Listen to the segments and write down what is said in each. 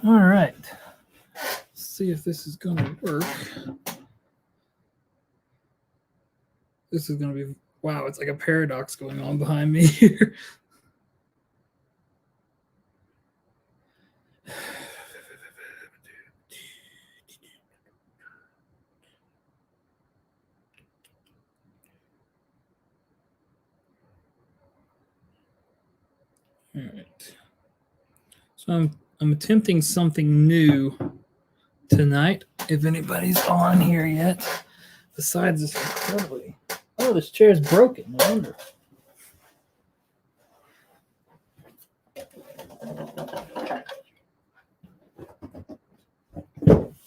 All right. Let's see if this is going to work. This is going to be, wow, it's like a paradox going on behind me here. All right. So I'm attempting something new tonight. If anybody's on here yet, besides this incredibly, oh, this chair's broken. No wonder.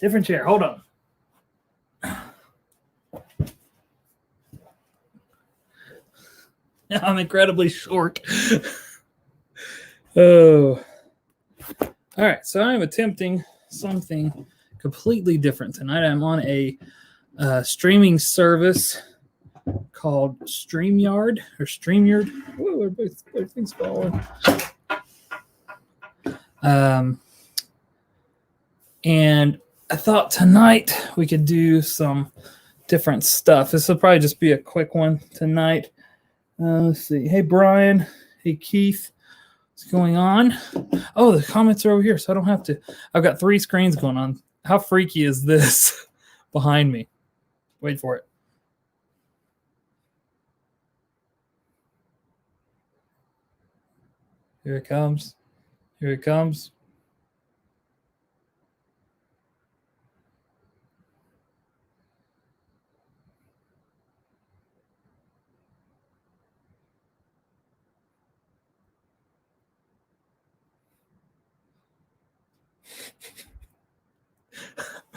Different chair. Hold on. I'm incredibly short. Oh. All right. So I'm attempting something completely different tonight. I'm on a streaming service called StreamYard or StreamYard. Whoa, both things falling. And I thought tonight we could do some different stuff. This will probably just be a quick one tonight. Let's see. Hey, Brian. Hey, Keith. What's going on? Oh, the comments are over here, so I don't have to. I've got 3 screens going on. How freaky is this behind me? Wait for it. Here it comes. Here it comes.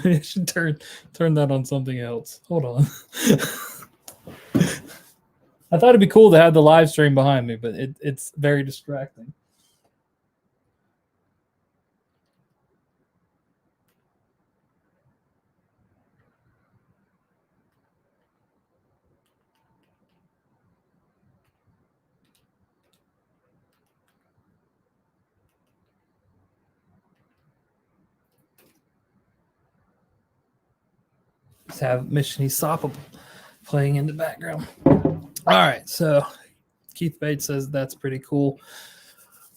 I should turn that on something else. Hold on. I thought it'd be cool to have the live stream behind me, but it's very distracting. Just have Mission Unstoppable playing in the background. All right, so Keith Bates says that's pretty cool.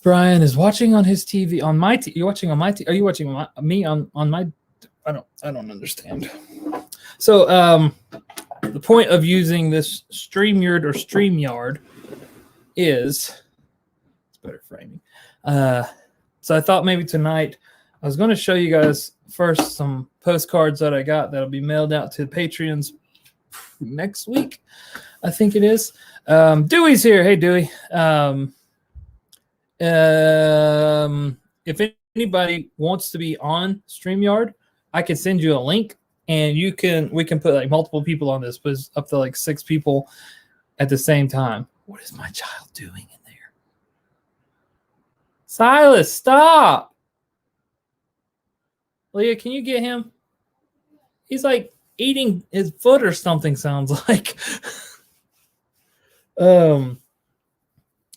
Brian is watching on his TV on my TV. You're watching on my TV. Are you watching me on my? I don't understand. So the point of using this StreamYard or StreamYard is it's better framing. So I thought maybe tonight I was going to show you guys first some postcards that I got that'll be mailed out to Patreons next week. I think it is. Dewey's here. Hey, Dewey. If anybody wants to be on StreamYard, I can send you a link, and we can put like multiple people on this, but up to like 6 people at the same time. What is my child doing in there? Silas, stop! Leah, can you get him? He's like eating his foot or something, sounds like.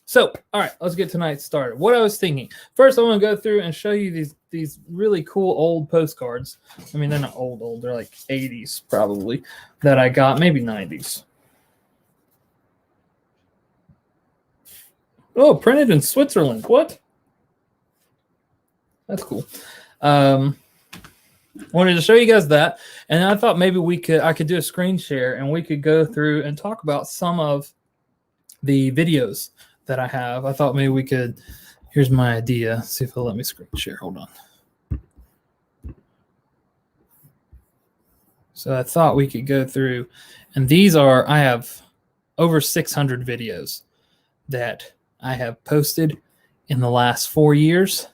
So, all right, let's get tonight started. What I was thinking. First, I want to go through and show you these really cool old postcards. I mean, they're not old. They're like 80s probably that I got, maybe 90s. Oh, printed in Switzerland. What? That's cool. Wanted to show you guys that, and I thought maybe I could do a screen share and we could go through and talk about some of the videos that I have. I thought maybe we could. Here's my idea. See if it'll let me screen share. Hold on. So I thought we could go through, and I have over 600 videos that I have posted in the last 4 years.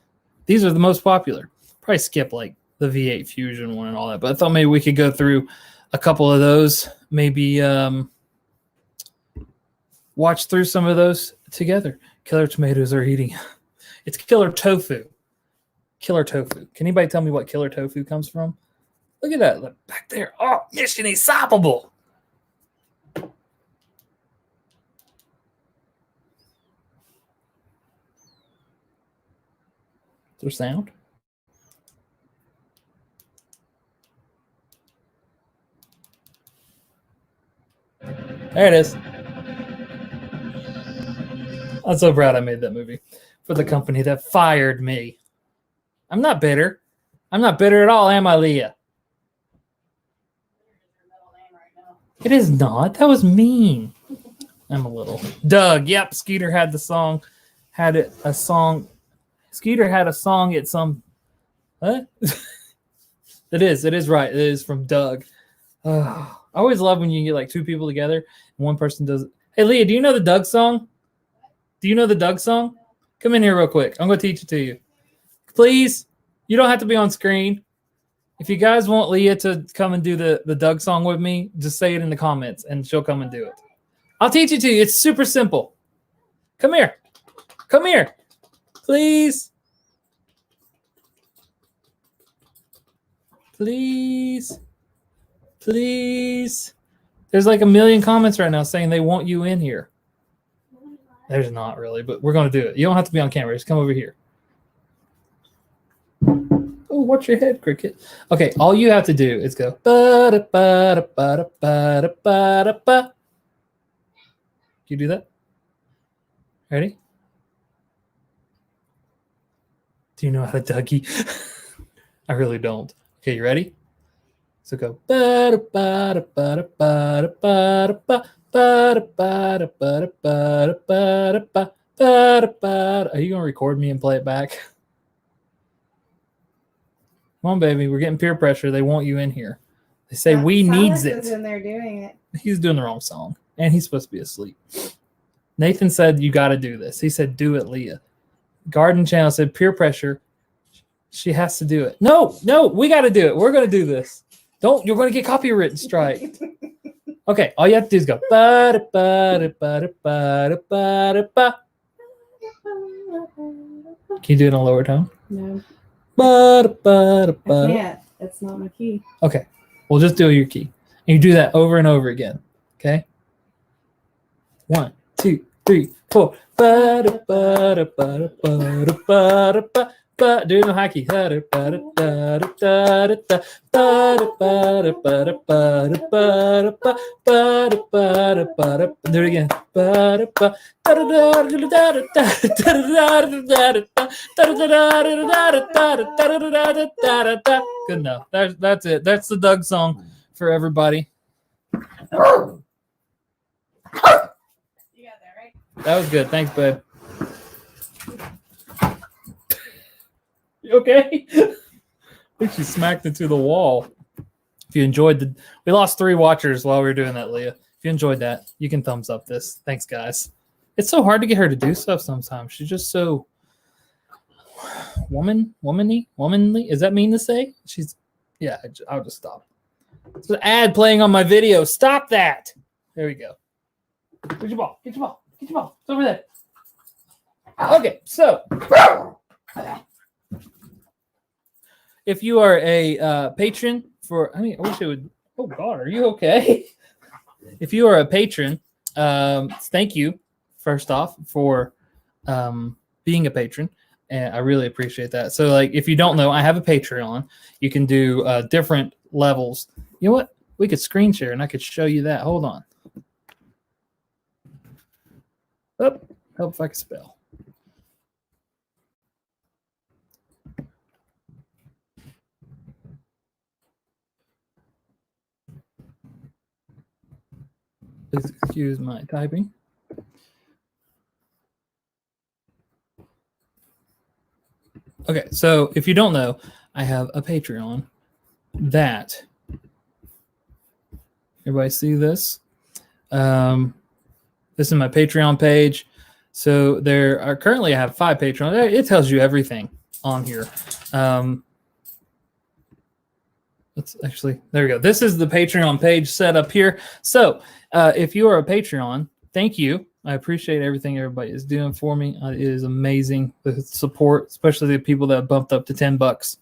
These are the most popular. Probably skip like the V8 Fusion one and all that, but I thought maybe we could go through a couple of those, maybe watch through some of those together. Killer tomatoes are eating. It's killer tofu. Killer tofu. Can anybody tell me what killer tofu comes from? Look at that. Look back there. Oh, Mission Unstoppable. Is there sound? There it is. I'm so proud I made that movie for the company that fired me. I'm not bitter. I'm not bitter at all, am I, Leah? It is not. That was mean. I'm a little. Doug. Yep. Skeeter had the song. A song. Skeeter had a song at some. What? It is. It is right. It is from Doug. I always love when you get like two people together and one person does. Hey, Leah, do you know the Doug song? Do you know the Doug song? Come in here real quick. I'm going to teach it to you. Please. You don't have to be on screen. If you guys want Leah to come and do the Doug song with me, just say it in the comments and she'll come and do it. I'll teach it to you. It's super simple. Come here. Come here. Please. Please. Please. There's like a million comments right now saying they want you in here. There's not really, but we're going to do it. You don't have to be on camera. Just come over here. Oh, watch your head, Cricket. Okay, all you have to do is go. Can you do that? Ready? Do you know how to Dougie? I really don't. Okay, you ready? So go. Are you going to record me and play it back? Come on, baby. We're getting peer pressure. They want you in here. They say we needs it. In there doing it. He's doing the wrong song. And he's supposed to be asleep. Nathan said, you got to do this. He said, do it, Leah. Garden Channel said, peer pressure. She has to do it. No, we got to do it. We're going to do this. You're going to get copyright strike. Okay, all you have to do is go. Can you do it in a lower tone? No. I can't. It's not my key. Okay, we'll just do your key. And you do that over and over again. Okay? 1, 2, 3, 4. Do it in high key. Do it again. Good enough. That's it. That's the Doug song for everybody. You got that, right? That was good. Thanks, babe. You okay? I think she smacked into the wall. If you enjoyed we lost 3 watchers while we were doing that, Leah. If you enjoyed that, you can thumbs up this. Thanks, guys. It's so hard to get her to do stuff sometimes. She's just so womanly. Is that mean to say? Yeah, I'll just stop. There's an ad playing on my video. Stop that. There we go. Get your ball. Get your ball. Get your ball. It's over there. Okay, so if you are a patron I wish it would. Oh God, are you okay? If you are a patron, thank you first off for being a patron, and I really appreciate that. So, like, if you don't know, I have a Patreon. You can do different levels. You know what? We could screen share, and I could show you that. Hold on. Oh, help if I can spell. Please excuse my typing. Okay, so if you don't know, I have a Patreon that everybody see this. This is my Patreon page. So there are currently I have 5 Patreons. It tells you everything on here. Let's actually, there we go. This is the Patreon page set up here. So if you are a Patreon, thank you. I appreciate everything everybody is doing for me. It is amazing, the support, especially the people that bumped up to $10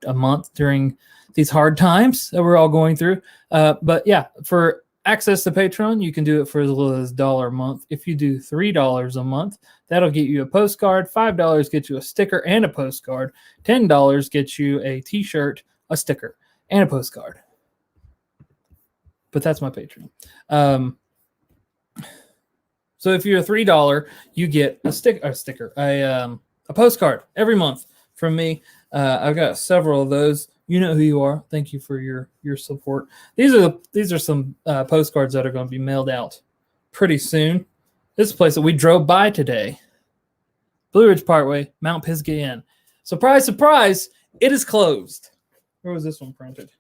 a month during these hard times that we're all going through. But yeah, for access to Patreon, you can do it for as little as $1 a month. If you do $3 a month, that'll get you a postcard. $5 gets you a sticker and a postcard. $10 gets you a t-shirt, a sticker, and a postcard. But that's my Patreon. So if you're a $3, you get a postcard every month from me. I've got several of those. You know who you are. Thank you for your support. These are some postcards that are going to be mailed out pretty soon. This is a place that we drove by today. Blue Ridge Parkway, Mount Pisgah Inn. Surprise, surprise, it is closed. Where was this one printed?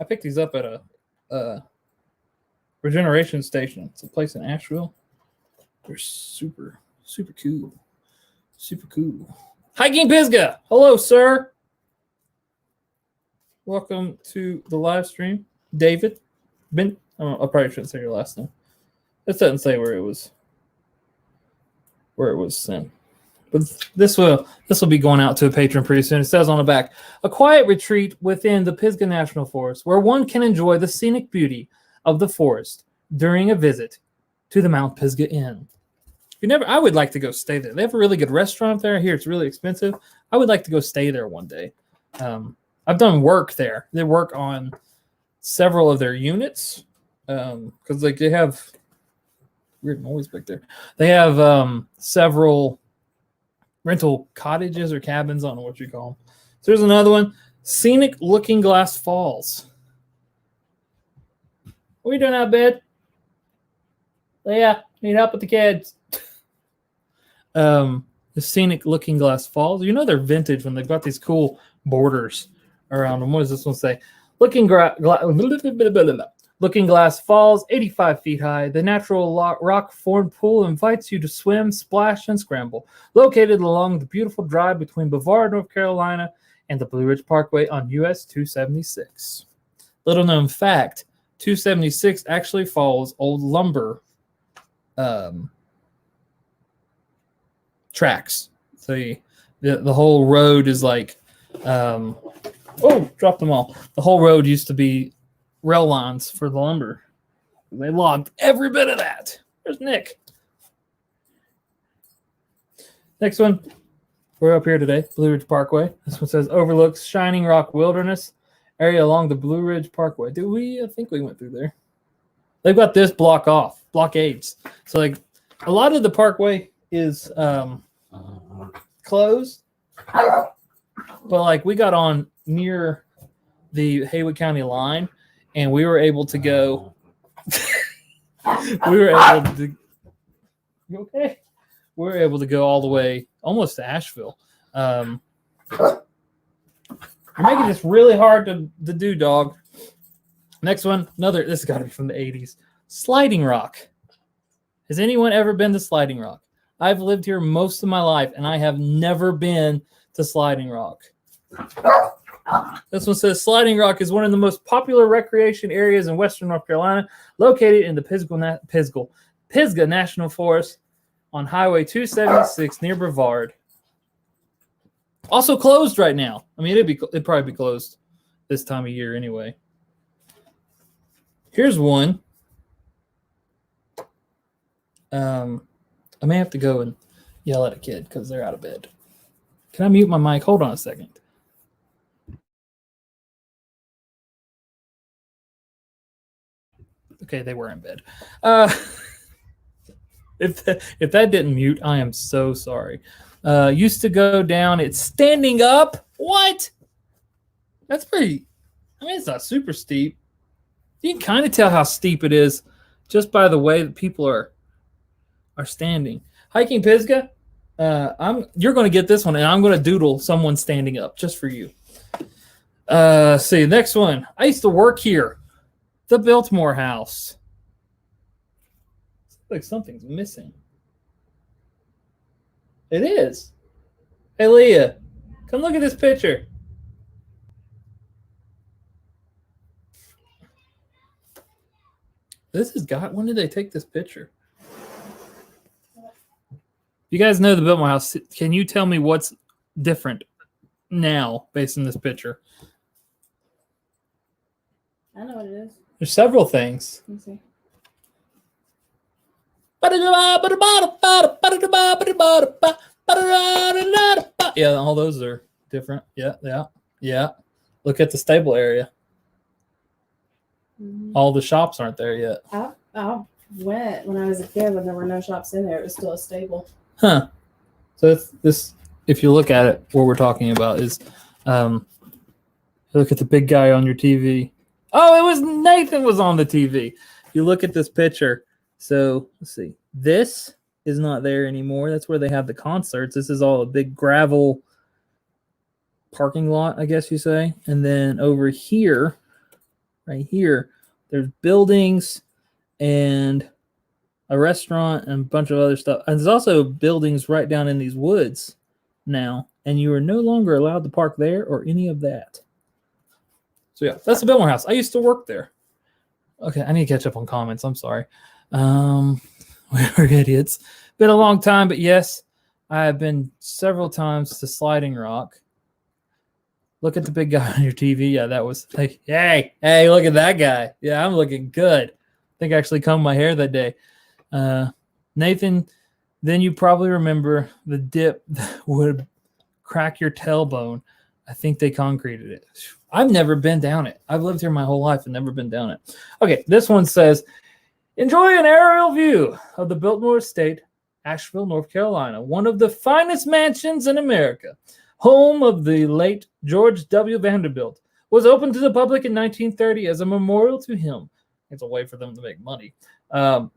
I picked these up at a regeneration station. It's a place in Asheville. They're super, super cool. Super cool. Hiking Pisgah. Hello, sir. Welcome to the live stream. David. I probably shouldn't say your last name. This doesn't say where it was sent. But this will be going out to a patron pretty soon. It says on the back, a quiet retreat within the Pisgah National Forest where one can enjoy the scenic beauty of the forest during a visit to the Mount Pisgah Inn. I would like to go stay there. They have a really good restaurant there. Here it's really expensive. I would like to go stay there one day. I've done work there. They work on several of their units because like they have weird noise back there. They have several rental cottages or cabins. I don't know what you call them. So there's another one. Scenic Looking Glass Falls. What are you doing out of bed? Yeah, need help with the kids. The Scenic Looking Glass Falls. You know they're vintage when they've got these cool borders around them. What does this one say? Looking Glass Falls, 85 feet high. The natural rock-formed pool invites you to swim, splash, and scramble. Located along the beautiful drive between Brevard, North Carolina, and the Blue Ridge Parkway on US 276. Little known fact, 276 actually follows old lumber tracks. So the whole road is like, dropped them all. The whole road used to be rail lines for the lumber. They logged every bit of that. There's Nick. Next one. We're up here today, Blue Ridge Parkway. This one says overlooks Shining Rock Wilderness area along the Blue Ridge Parkway. I think we went through there. They've got this blockades. So like a lot of the parkway is closed. But like we got on near the Haywood County line and we were able to go you okay? We were able to go all the way almost to Asheville. You're making this really hard to do, dog. Next one, this has got to be from the 80s. Sliding Rock. Has anyone ever been to Sliding Rock? I've lived here most of my life, and I have never been to Sliding Rock. This one says Sliding Rock is one of the most popular recreation areas in western North Carolina, located in the Pisgah National Forest on Highway 276 near Brevard. Also closed right now. I mean, it'd probably be closed this time of year anyway. Here's one. I may have to go and yell at a kid because they're out of bed. Can I mute my mic? Hold on a second. Okay, they were in bed. If that didn't mute, I am so sorry. Used to go down. It's standing up. What? That's pretty. I mean, it's not super steep. You can kind of tell how steep it is just by the way that people are standing. Hiking Pisgah. You're going to get this one, and I'm going to doodle someone standing up just for you. See, next one. I used to work here. The Biltmore House. It's like something's missing. It is. Hey, Leah, come look at this picture. When did they take this picture? You guys know the Biltmore House. Can you tell me what's different now based on this picture? I know what it is. There's several things. Let me see. Yeah, all those are different. Yeah. Look at the stable area. Mm-hmm. All the shops aren't there yet. Oh. went when I was a kid when there were no shops in there. It was still a stable. Huh. So it's this, if you look at it, what we're talking about is, look at the big guy on your TV. Oh, it was Nathan was on the TV. You look at this picture. So let's see. This is not there anymore. That's where they have the concerts. This is all a big gravel parking lot, I guess you say. And then over here, right here, there's buildings and a restaurant and a bunch of other stuff. And there's also buildings right down in these woods now. And you are no longer allowed to park there or any of that. So yeah, that's the Biltmore House. I used to work there. Okay, I need to catch up on comments. I'm sorry. We're idiots. Been a long time, but yes, I have been several times to Sliding Rock. Look at the big guy on your TV. Yeah, that was like, hey, look at that guy. Yeah, I'm looking good. I think I actually combed my hair that day. Nathan, then you probably remember the dip that would crack your tailbone. I think they concreted it. I've never been down it. I've lived here my whole life and never been down it. Okay, this one says, enjoy an aerial view of the Biltmore Estate, Asheville, North Carolina, one of the finest mansions in America. Home of the late George W. Vanderbilt, was opened to the public in 1930 as a memorial to him. It's a way for them to make money.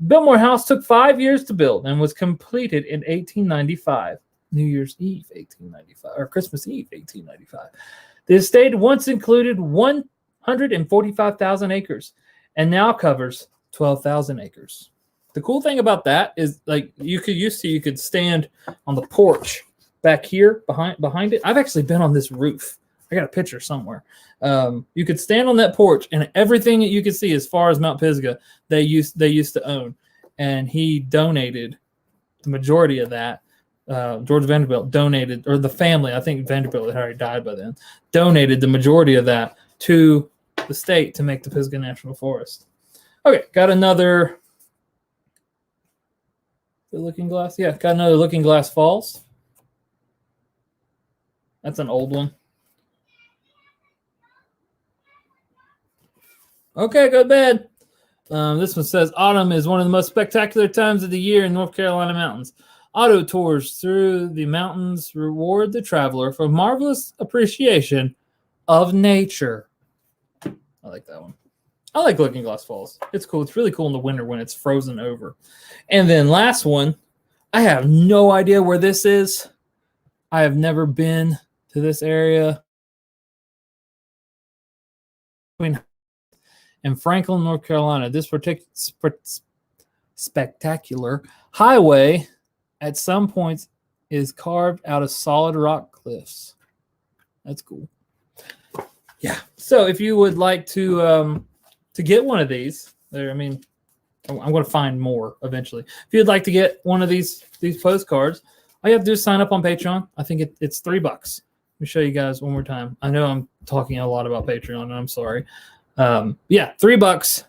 Biltmore House took 5 years to build and was completed in 1895. New Year's Eve, 1895, or Christmas Eve, 1895. The estate once included 145,000 acres and now covers 12,000 acres. The cool thing about that is, like, you could stand on the porch back here behind it. I've actually been on this roof. I got a picture somewhere. You could stand on that porch, and everything that you could see as far as Mount Pisgah, they used to own. And he donated the majority of that. George Vanderbilt donated, or the family, I think Vanderbilt had already died by then, donated the majority of that to the state to make the Pisgah National Forest. Okay, got another Looking Glass. Yeah, got another Looking Glass Falls. That's an old one. Okay, go to bed. This one says, autumn is one of the most spectacular times of the year in North Carolina mountains. Auto tours through the mountains reward the traveler for marvelous appreciation of nature. I like that one. I like Looking Glass Falls. It's cool. It's really cool in the winter when it's frozen over. And then last one, I have no idea where this is. I have never been to this area. In Franklin, North Carolina, this particular spectacular highway at some points is carved out of solid rock cliffs. That's cool. Yeah. So if you would like to get one of these, I'm going to find more eventually. If you'd like to get one of these postcards, all you have to do is sign up on Patreon. I think it's $3. Let me show you guys one more time. I know I'm talking a lot about Patreon, and I'm sorry. Yeah, $3.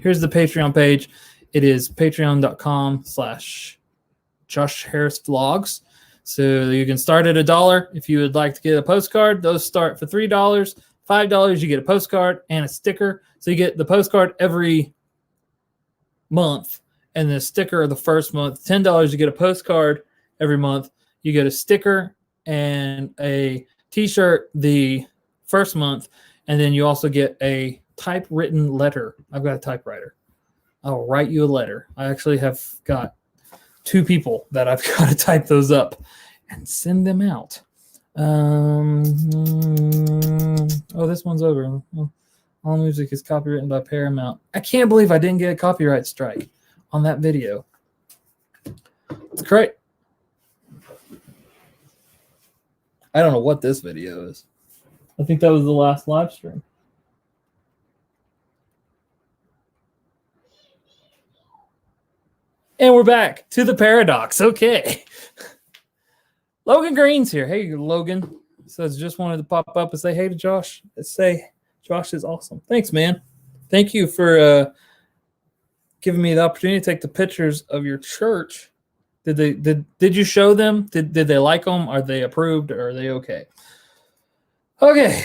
Here's the Patreon page. It is patreon.com/Josh Harris Vlogs. So you can start at $1 if you would like to get a postcard. Those start for $3. $5, you get a postcard and a sticker. So you get the postcard every month and the sticker the first month. $10, you get a postcard every month. You get a sticker and a t-shirt the first month. And then you also get a typewritten letter. I've got a typewriter. I'll write you a letter. I actually have got 2 people that I've got to type those up and send them out. Oh, this one's over. All music is copywritten by Paramount. I can't believe I didn't get a copyright strike on that video. It's great. I don't know what this video is. I think that was the last live stream. And we're back to the paradox. Okay. Logan Green's here. Hey, Logan. Says, just wanted to pop up and say hey to Josh. Say Josh is awesome. Thanks, man. Thank you for giving me the opportunity to take the pictures of your church. Did you show them? Did they like them? Are they approved? Or are they okay? Okay.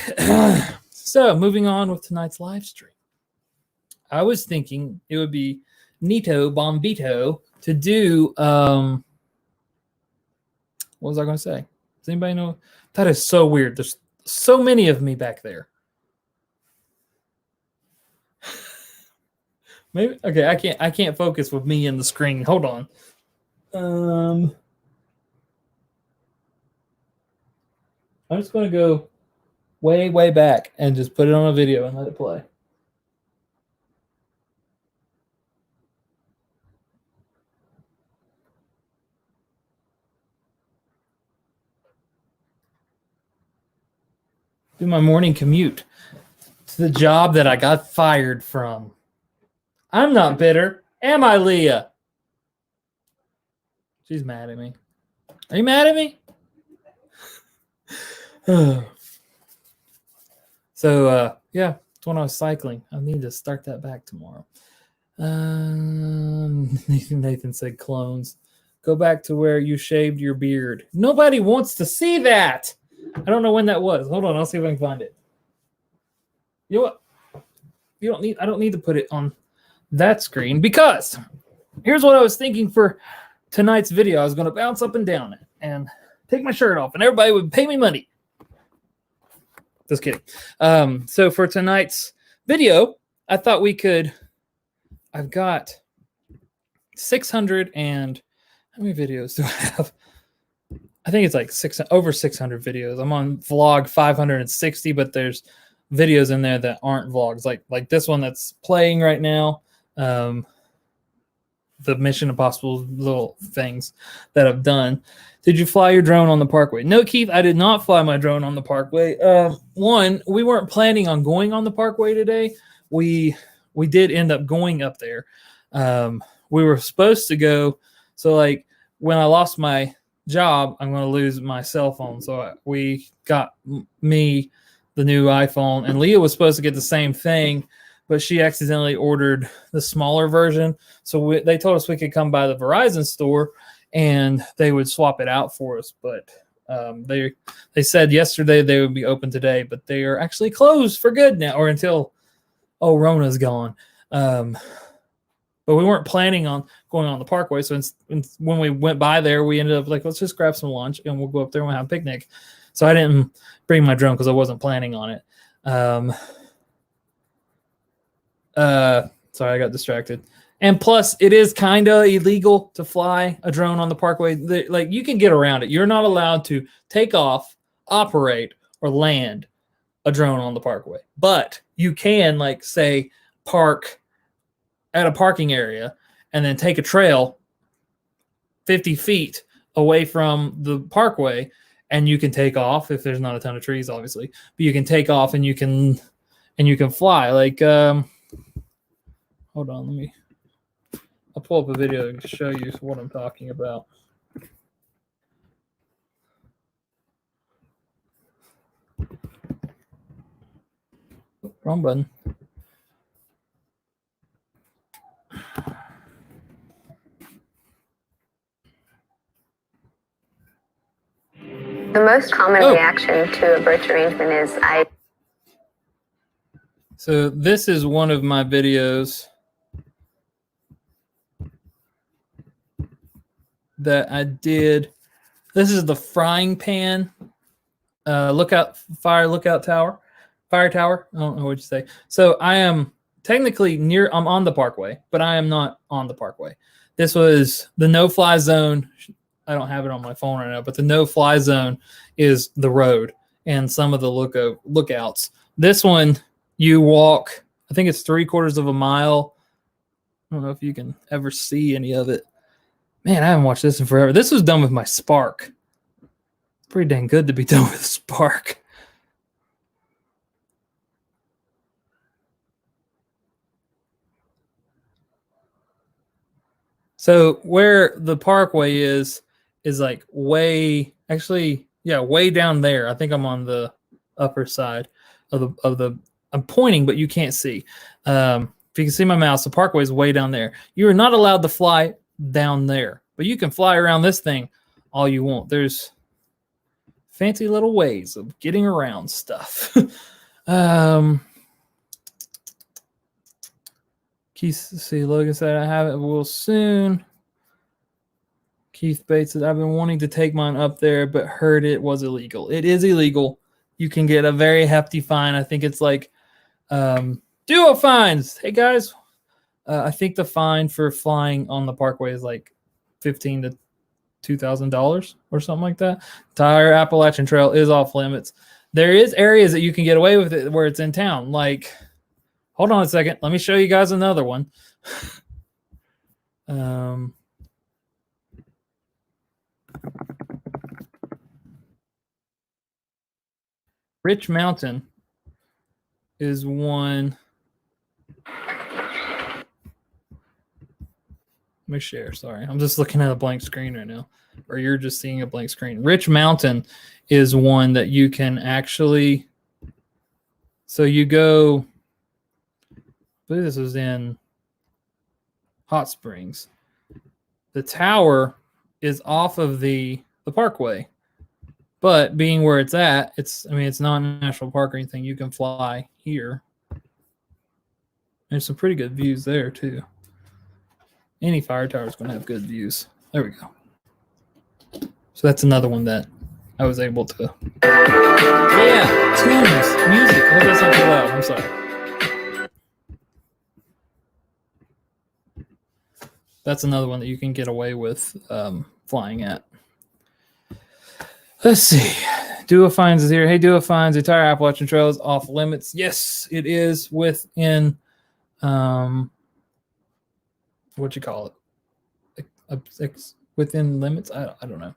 So moving on with tonight's live stream. I was thinking it would be Bombito to do. What was I going to say? Does anybody know? That is so weird. There's so many of me back there. Maybe okay. I can't focus with me in the screen. Hold on. I'm just going to go way back and just put it on a video and let it play. Do my morning commute to the job that I got fired from. I'm not bitter, am I, Leah? She's mad at me. Are you mad at me? So, yeah, it's when I was cycling. I need to start that back tomorrow. Nathan said clones. Go back to where you shaved your beard. Nobody wants to see that. I don't know when that was. Hold on, I'll see if I can find it. You know what? I don't need to put it on that screen because here's what I was thinking for tonight's video. I was going to bounce up and down it and take my shirt off and everybody would pay me money. Just kidding. So for tonight's video, I thought we could, I've got 600 and how many videos do I have? I think it's like over 600 videos. I'm on vlog 560, but there's videos in there that aren't vlogs, like this one that's playing right now. The Mission Impossible little things that I've done. Did you fly your drone on the Parkway? No, Keith, I did not fly my drone on the Parkway. One, we weren't planning on going on the Parkway today. We did end up going up there. We were supposed to go. So like when I lost my job, I'm going to lose my cell phone. So we got me the new iPhone, and Leah was supposed to get the same thing, but she accidentally ordered the smaller version. So they told us we could come by the Verizon store and they would swap it out for us. But they said yesterday they would be open today, but they are actually closed for good now, or until Rona's gone. But we weren't planning on going on the Parkway. So when we went by there, we ended up like, let's just grab some lunch and we'll go up there and we'll have a picnic. So I didn't bring my drone because I wasn't planning on it. Sorry, I got distracted. And plus, it is kind of illegal to fly a drone on the Parkway. Like you can get around it. You're not allowed to take off, operate, or land a drone on the Parkway. But you can, like, say, park at a parking area and then take a trail 50 feet away from the Parkway, and you can take off if there's not a ton of trees, obviously. But you can take off and you can fly. Like, hold on, I'll pull up a video to show you what I'm talking about. Wrong button. The most common reaction to a birch arrangement is So this is one of my videos that I did. This is the frying pan fire tower. I don't know what you say. So I am technically I'm on the Parkway, but I am not on the Parkway. This was the no-fly zone. I don't have it on my phone right now, but the no-fly zone is the road and some of the lookouts. This one, you walk, I think it's 3/4 of a mile. I don't know if you can ever see any of it. Man, I haven't watched this in forever. This was done with my Spark. It's pretty dang good to be done with Spark. So where the Parkway is like way down there. I think I'm on the upper side of the I'm pointing, but you can't see. If you can see my mouse, the Parkway is way down there. You are not allowed to fly down there, but you can fly around this thing all you want. There's fancy little ways of getting around stuff. Can't Keith, see, Logan said I have it. Will soon. Keith Bates said I've been wanting to take mine up there, but heard it was illegal. It is illegal. You can get a very hefty fine. I think it's like duo fines. Hey guys, I think the fine for flying on the parkway is like $1,500 to $2,000 or something like that. Entire Appalachian Trail is off limits. There is areas that you can get away with it where it's in town. Like, hold on a second. Let me show you guys another one. Rich Mountain is one. Let me share. Sorry. I'm just looking at a blank screen right now. Or you're just seeing a blank screen. Rich Mountain is one that you can actually. So you go. I believe this was in Hot Springs. The tower is off of the parkway. But being where it's at, it's not a national park or anything. You can fly here. There's some pretty good views there too. Any fire tower is going to have good views. There we go. So that's another one that I was able to. Yeah, tunes, music. Oh, that's not too loud. I'm sorry. That's another one that you can get away with flying at. Let's see. Duo Fines is here. Hey, Duo Fines, the entire Appalachian Trail is off limits. Yes, it is within, what you call it? Within limits? I don't know.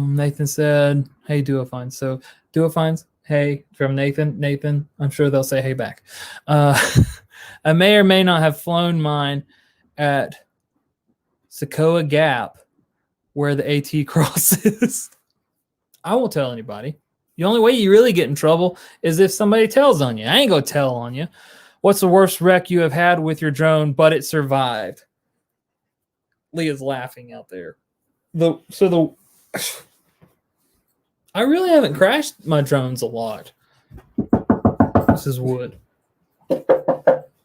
Nathan said, hey, Duo Fines. So, Duo Fines, hey, from Nathan. Nathan, I'm sure they'll say hey back. I may or may not have flown mine at Socoa Gap where the AT cross is. I won't tell anybody. The only way you really get in trouble is if somebody tells on you. I ain't gonna tell on you. What's the worst wreck you have had with your drone, but it survived? Leah's laughing out there. I really haven't crashed my drones a lot. This is wood.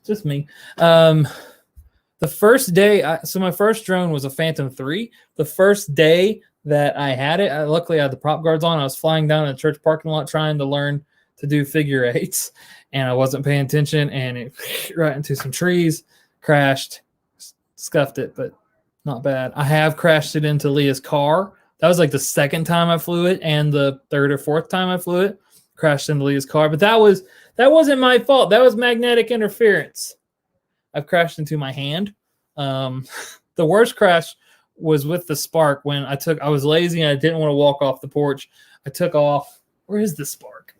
Just me. The first day, so my first drone was a Phantom 3. The first day that I had it, luckily I had the prop guards on. I was flying down in a church parking lot trying to learn to do figure eights, and I wasn't paying attention, and it right into some trees, crashed, scuffed it, but not bad. I have crashed it into Leah's car. That was like the second time I flew it, and the third or fourth time I flew it, crashed into Leah's car. But that wasn't my fault. That was magnetic interference. I've crashed into my hand. The worst crash was with the Spark when I was lazy and I didn't want to walk off the porch. I took off. Where is the Spark?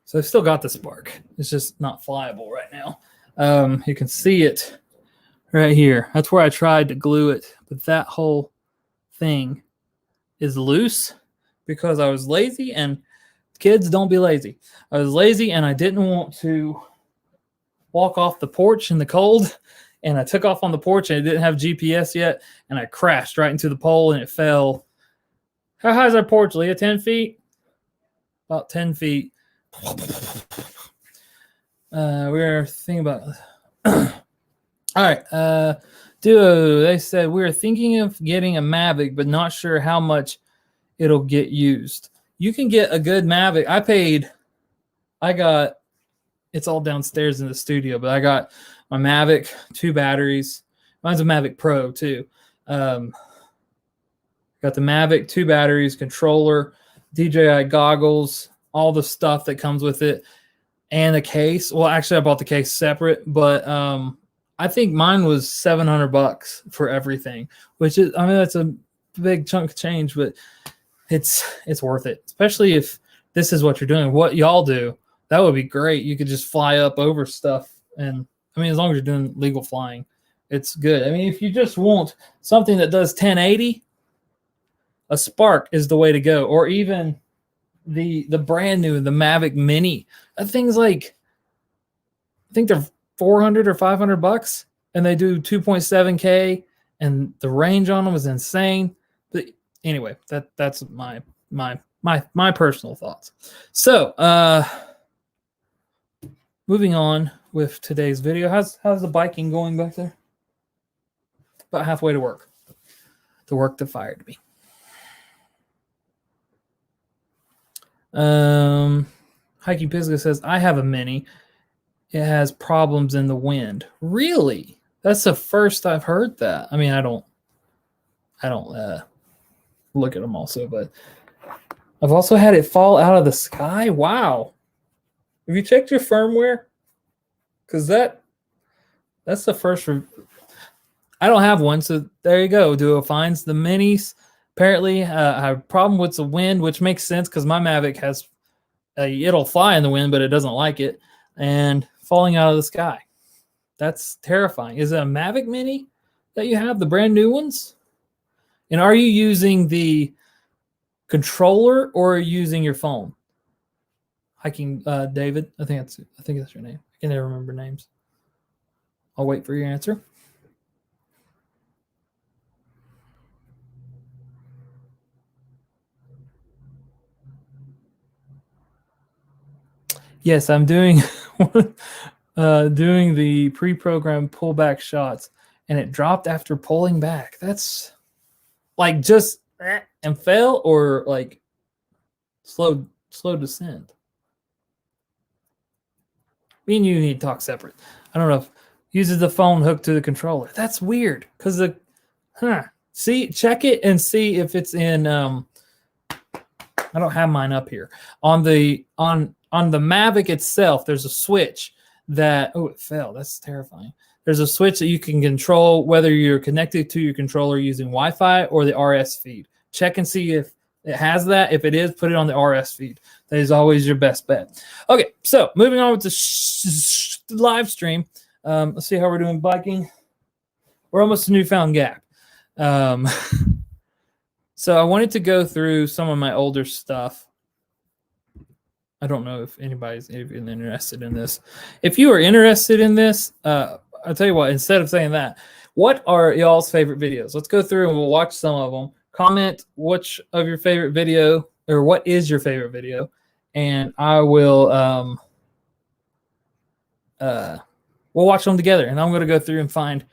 So I've still got the Spark. It's just not flyable right now. You can see it right here. That's where I tried to glue it, but that whole thing is loose because I was lazy, and kids, don't be lazy. I was lazy and I didn't want to walk off the porch in the cold, and I took off on the porch and it didn't have GPS yet, and I crashed right into the pole and it fell. How high is our porch, Leah? 10 feet? About 10 feet. We're thinking about all right. Duo, they said we're thinking of getting a Mavic, but not sure how much it'll get used. You can get a good Mavic. It's all downstairs in the studio, but I got my Mavic, 2 batteries. Mine's a Mavic Pro too. Got the Mavic, 2 batteries, controller, DJI goggles, all the stuff that comes with it, and a case. Well, actually, I bought the case separate, but I think mine was $700 for everything, which is, that's a big chunk of change, but it's worth it, especially if this is what you're doing. What y'all do, that would be great. You could just fly up over stuff, and as long as you're doing legal flying, it's good. If you just want something that does 1080, a Spark is the way to go, or even the brand new, the Mavic Mini. That thing's like, I think they're $400 or $500, and they do 2.7K, and the range on them is insane. But anyway, that's my personal thoughts. So moving on with today's video. How's the biking going back there? About halfway to work. The work that fired me. Hiking Pisgah says, I have a Mini. It has problems in the wind. Really? That's the first I've heard that. I mean, I don't look at them also, but I've also had it fall out of the sky. Wow. Have you checked your firmware? Because that's the first. I don't have one, so there you go. Duo finds the Minis. Apparently, I have a problem with the wind, which makes sense because my Mavic has it'll fly in the wind, but it doesn't like it, and falling out of the sky. That's terrifying. Is it a Mavic Mini that you have, the brand new ones? And are you using the controller or are you using your phone? Hiking David, I think that's your name. I can never remember names. I'll wait for your answer. Yes, I'm doing doing the pre-programmed pullback shots, and it dropped after pulling back. That's like just and fell, or like slow descent. Me and you need to talk separate. I don't know if uses the phone hooked to the controller. That's weird because see, check it and see if it's in I don't have mine up here. On the Mavic itself, there's a switch that it fell. That's terrifying. There's a switch that you can control whether you're connected to your controller using Wi-Fi or the RS feed. Check and see if it has that. If it is, put it on the RS feed. That is always your best bet. Okay, so moving on with the live stream. Let's see how we're doing biking. We're almost to Newfound Gap. So I wanted to go through some of my older stuff. I don't know if anybody's even interested in this. If you are interested in this, I'll tell you what, instead of saying that, what are y'all's favorite videos? Let's go through and we'll watch some of them. Comment which of your favorite video, or what is your favorite video, and I will we'll watch them together. And I'm going to go through and find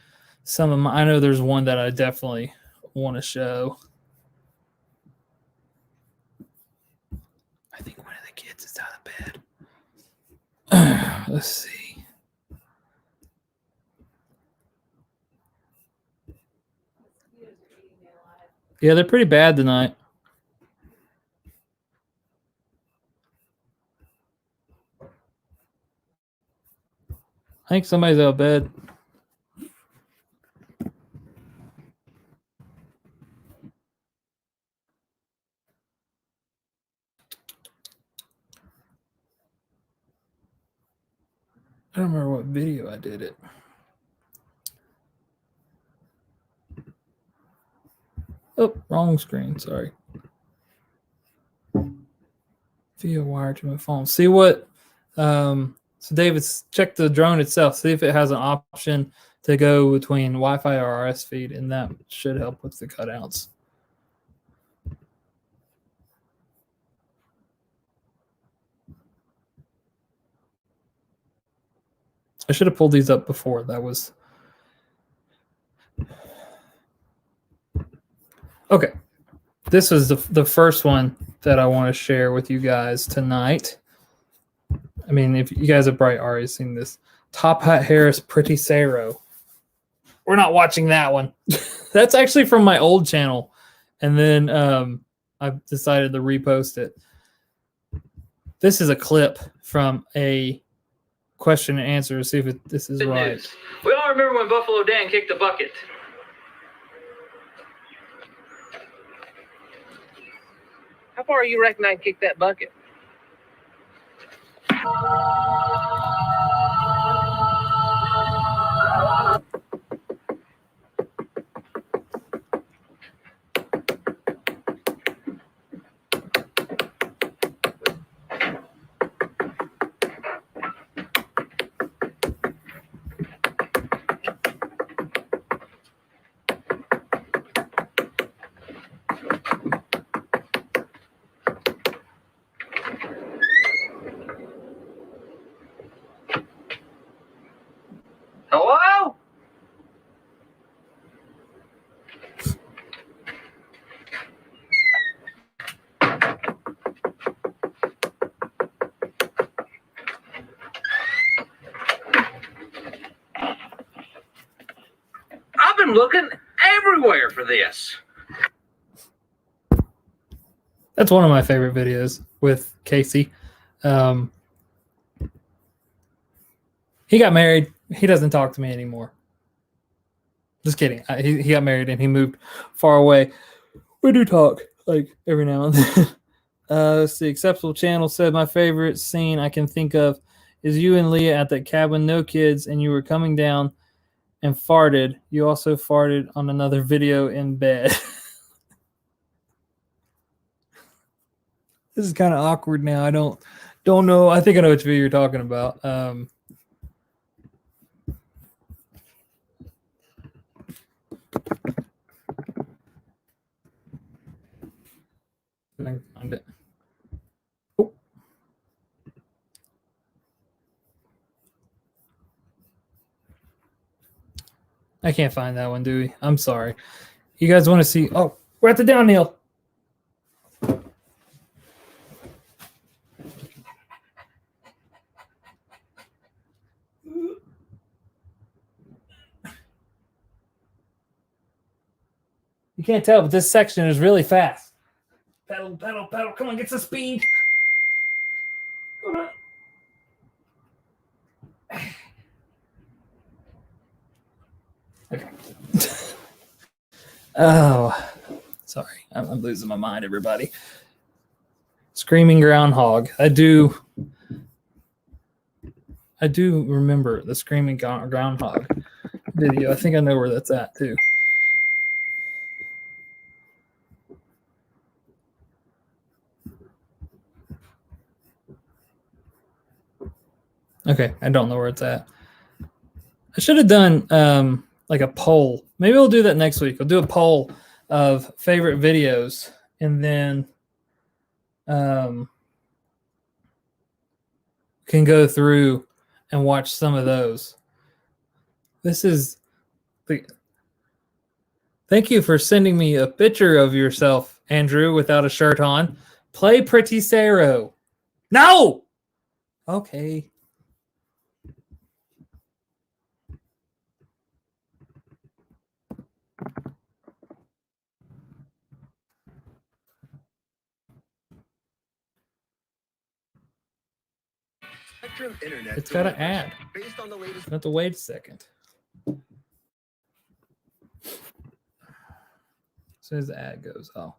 some of my, I know there's one that I definitely want to show. I think one of the kids is out of bed. Let's see. Yeah, they're pretty bad tonight. I think somebody's out of bed. I don't remember what video I did it. Oh, wrong screen. Sorry. Via wire to my phone. See what? So David, check the drone itself. See if it has an option to go between Wi-Fi or RS feed, and that should help with the cutouts. I should have pulled these up before. That was okay. This is the first one that I want to share with you guys tonight. I mean, if you guys have probably already seen this. Top Hat Harris Pretty Saro. We're not watching that one. That's actually from my old channel. And then I've decided to repost it. This is a clip from a question and answer to see if this is right. News. We all remember when Buffalo Dan kicked the bucket. How far you reckon I can kick that bucket? I'm looking everywhere for this. That's one of my favorite videos with Casey. He got married. He doesn't talk to me anymore. Just kidding. He got married and he moved far away. We do talk like every now and then. Let's see. Acceptable Channel said my favorite scene I can think of is you and Leah at that cabin, no kids, and you were coming down and farted. You also farted on another video in bed. This is kind of awkward now. I don't know. I think I know which video you're talking about. I can find it. Oh. I can't find that one, do we? I'm sorry. You guys want to see? Oh, we're at the downhill. You can't tell, but this section is really fast. Pedal, pedal, pedal. Come on, get some speed. Okay. Oh, sorry. I'm losing my mind, everybody. Screaming groundhog. I do remember the screaming groundhog video. I think I know where that's at, too. Okay, I don't know where it's at. I should have done like a poll. Maybe we'll do that next week. We'll do a poll of favorite videos, and then can go through and watch some of those. This is the. Thank you for sending me a picture of yourself, Andrew, without a shirt on. Play Pretty Sarah. No. Okay. It's got an ad. I have to wait a second. As soon as the ad goes, I'll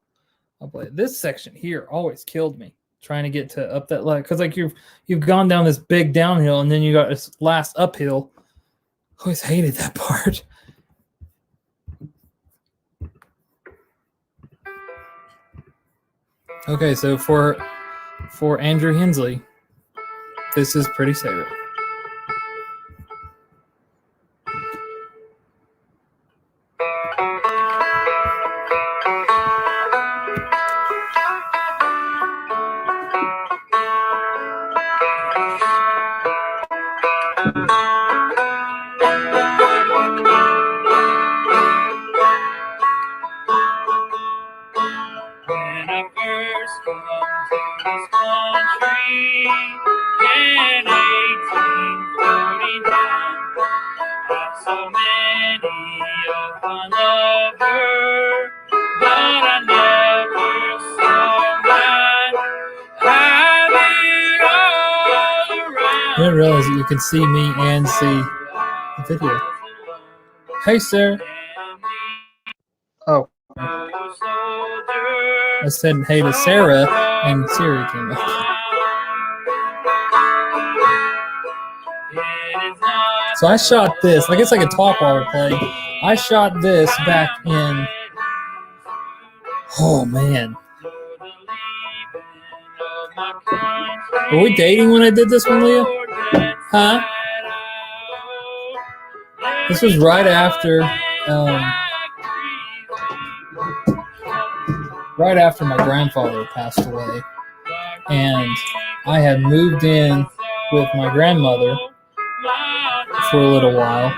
play it. This section here always killed me trying to get to up that leg, because like you've gone down this big downhill and then you got this last uphill. Always hated that part. Okay, so for Andrew Hensley, this is Pretty Sarah. When I first come to this country in 1849, I saw many of my lover, but I never saw mine. I didn't realize that you could see me and see the video. Hey, sir. Oh. I said hey to Sarah, and Siri came up. So I shot this. I guess I could talk while we're playing. I shot this back in. Oh man. Were we dating when I did this one, Leah? Huh? This was right after. Right after my grandfather passed away, and I had moved in with my grandmother for a little while.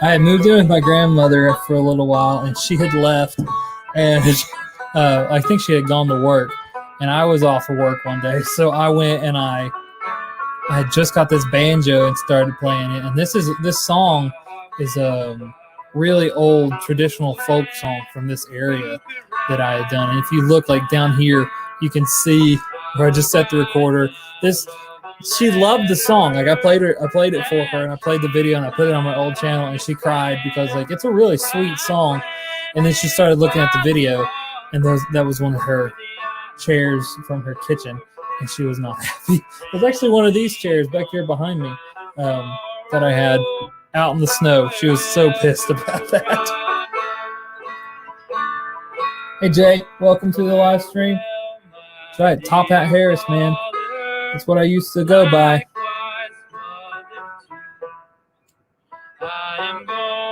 I had moved in with my grandmother for a little while, and she had left, and I think she had gone to work, and I was off of work one day, so I went and I had just got this banjo and started playing it. And this song is a really old traditional folk song from this area that I had done. And if you look like down here, you can see where I just set the recorder. She loved the song. Like I played it for her, and I played the video, and I put it on my old channel, and she cried because like it's a really sweet song. And then she started looking at the video, and that was one of her chairs from her kitchen, and she was not happy. It was actually one of these chairs back here behind me that I had out in the snow. She was so pissed about that. Hey Jay, welcome to the live stream. That's right, Top Hat Harris, man. That's what I used to go by.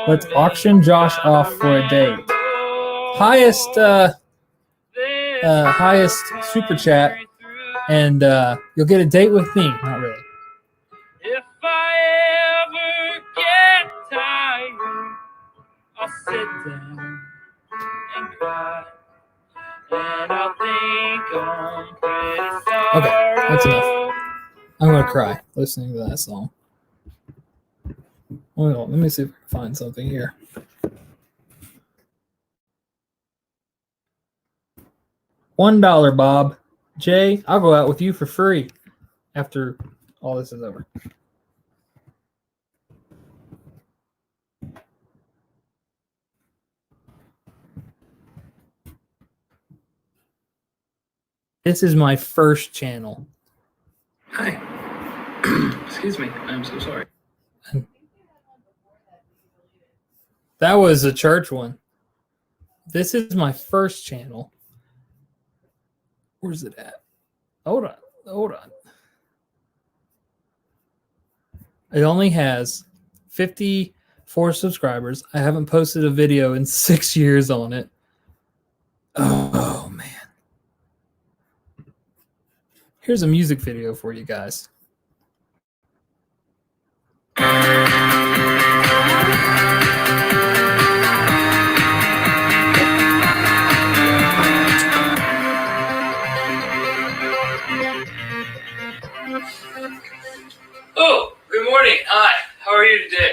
Let's auction Josh off for a date. Highest super chat, and you'll get a date with me. Not really. If I ever get tired, I'll sit down and cry, and I'll think I'm pretty sorry. Okay, that's enough. I'm gonna cry listening to that song. Hold on, let me see if I can find something here. $1, Bob. Jay, I'll go out with you for free after all this is over. This is my first channel. Hi. Excuse me. I'm so sorry. That was a church one. This is my first channel. Where's it at? Hold on. It only has 54 subscribers. I haven't posted a video in 6 years on it. Oh, man. Here's a music video for you guys. Oh, good morning. Hi. How are you today?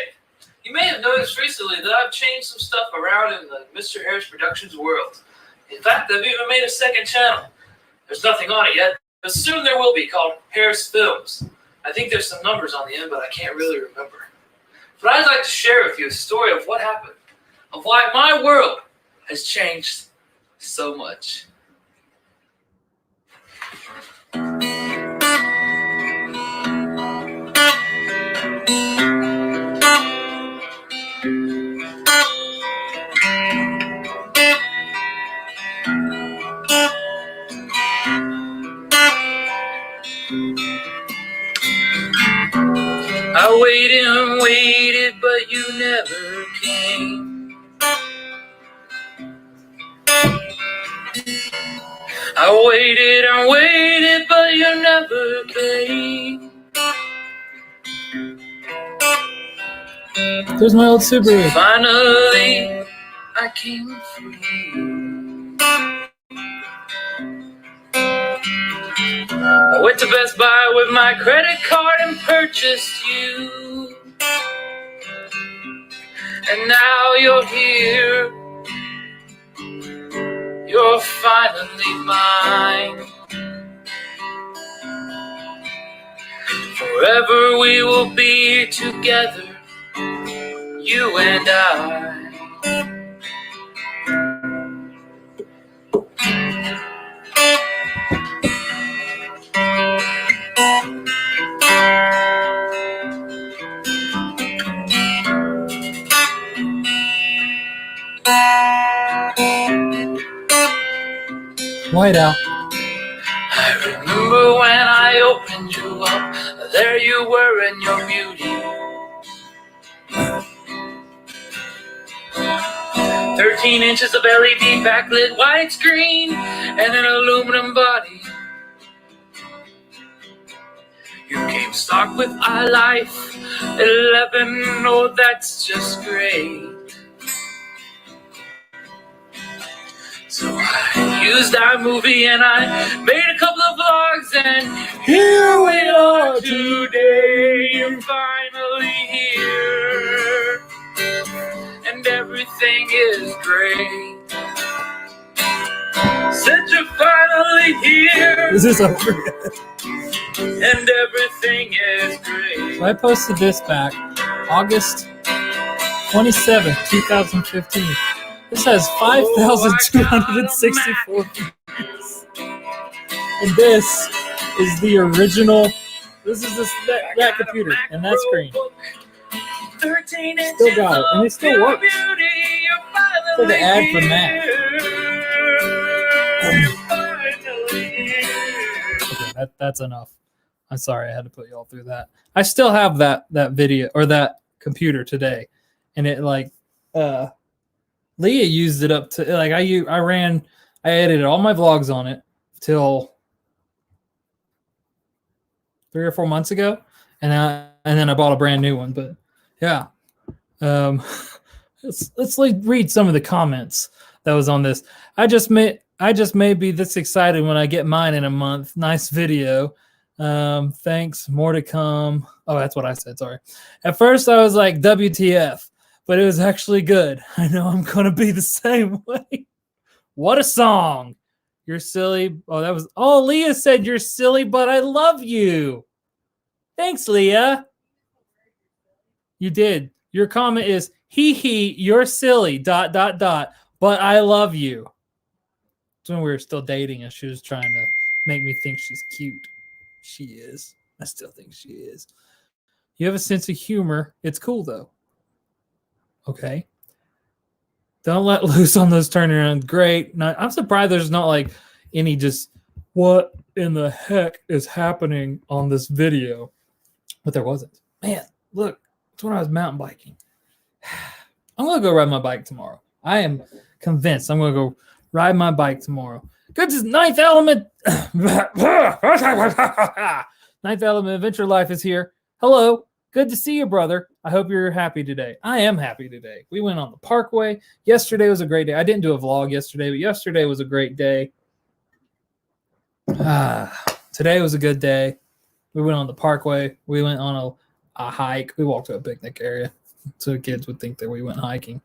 You may have noticed recently that I've changed some stuff around in the Mr. Harris Productions world. In fact, I've even made a second channel. There's nothing on it yet, but soon there will be, called Harris Films. I think there's some numbers on the end, but I can't really remember. But I'd like to share with you a story of what happened, of why my world has changed so much. I waited and waited, but you never came. I waited and waited, but you never came. There's my old Subaru. Finally, I came free. I went to Best Buy with my credit card and purchased you. And now you're here. You're finally mine. Forever we will be together, you and I. Whiteout. I remember when I opened you up, there you were in your beauty. 13 inches of LED backlit widescreen and an aluminum body. You came stock with iLife 11, oh that's just great. So I used iMovie and I made a couple of vlogs, and here we are today. You're finally here, and everything is great. Since you're finally here, This is over. and everything is great. So I posted this back August 27th, 2015. This has 5,264 views. And this is the original. This is that computer and that screen. 13 Still got it, and it still works. It's like an ad for Mac. Okay, that's enough. I'm sorry I had to put you all through that. I still have that video or that computer today, and it like Leah used it up to like I edited all my vlogs on it till 3 or 4 months ago, and then I bought a brand new one. But yeah, let's read some of the comments that was on this. I just may be this excited when I get mine in a month. Nice video. Thanks. More to come. Oh, that's what I said. Sorry. At first I was like, WTF, but it was actually good. I know I'm going to be the same way. What a song. You're silly. Oh, Leah said you're silly, but I love you. Thanks, Leah. You did. Your comment is, hee, you're silly, ... but I love you. It's when we were still dating and she was trying to make me think she's cute. She is. I still think she is. You have a sense of humor. It's cool, though. Okay. Don't let loose on those turnarounds. Great. I'm surprised there's not like any just what in the heck is happening on this video. But there wasn't. Man, look. It's when I was mountain biking. I'm going to go ride my bike tomorrow. I am convinced I'm going to go ride my bike tomorrow. Good to Ninth Element. Ninth Element Adventure Life is here. Hello. Good to see you, brother. I hope you're happy today. I am happy today. We went on the Parkway. Yesterday was a great day. I didn't do a vlog yesterday, but yesterday was a great day. Today was a good day. We went on the Parkway. We went on a hike. We walked to a picnic area so the kids would think that we went hiking.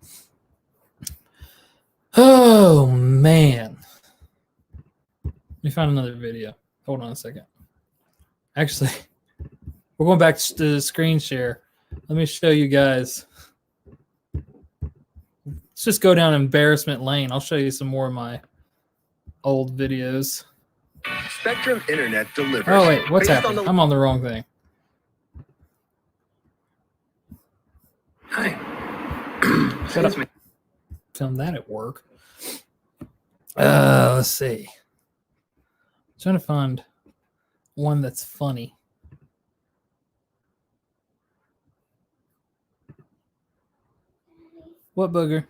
Oh, man. Let me find another video. Hold on a second. Actually, we're going back to the screen share. Let me show you guys. Let's just go down embarrassment lane. I'll show you some more of my old videos. Spectrum Internet delivers. Oh, wait. What's happening? I'm on the wrong thing. Hi. Shut up. Film that at work. Let's see. I'm trying to find one that's funny. What booger?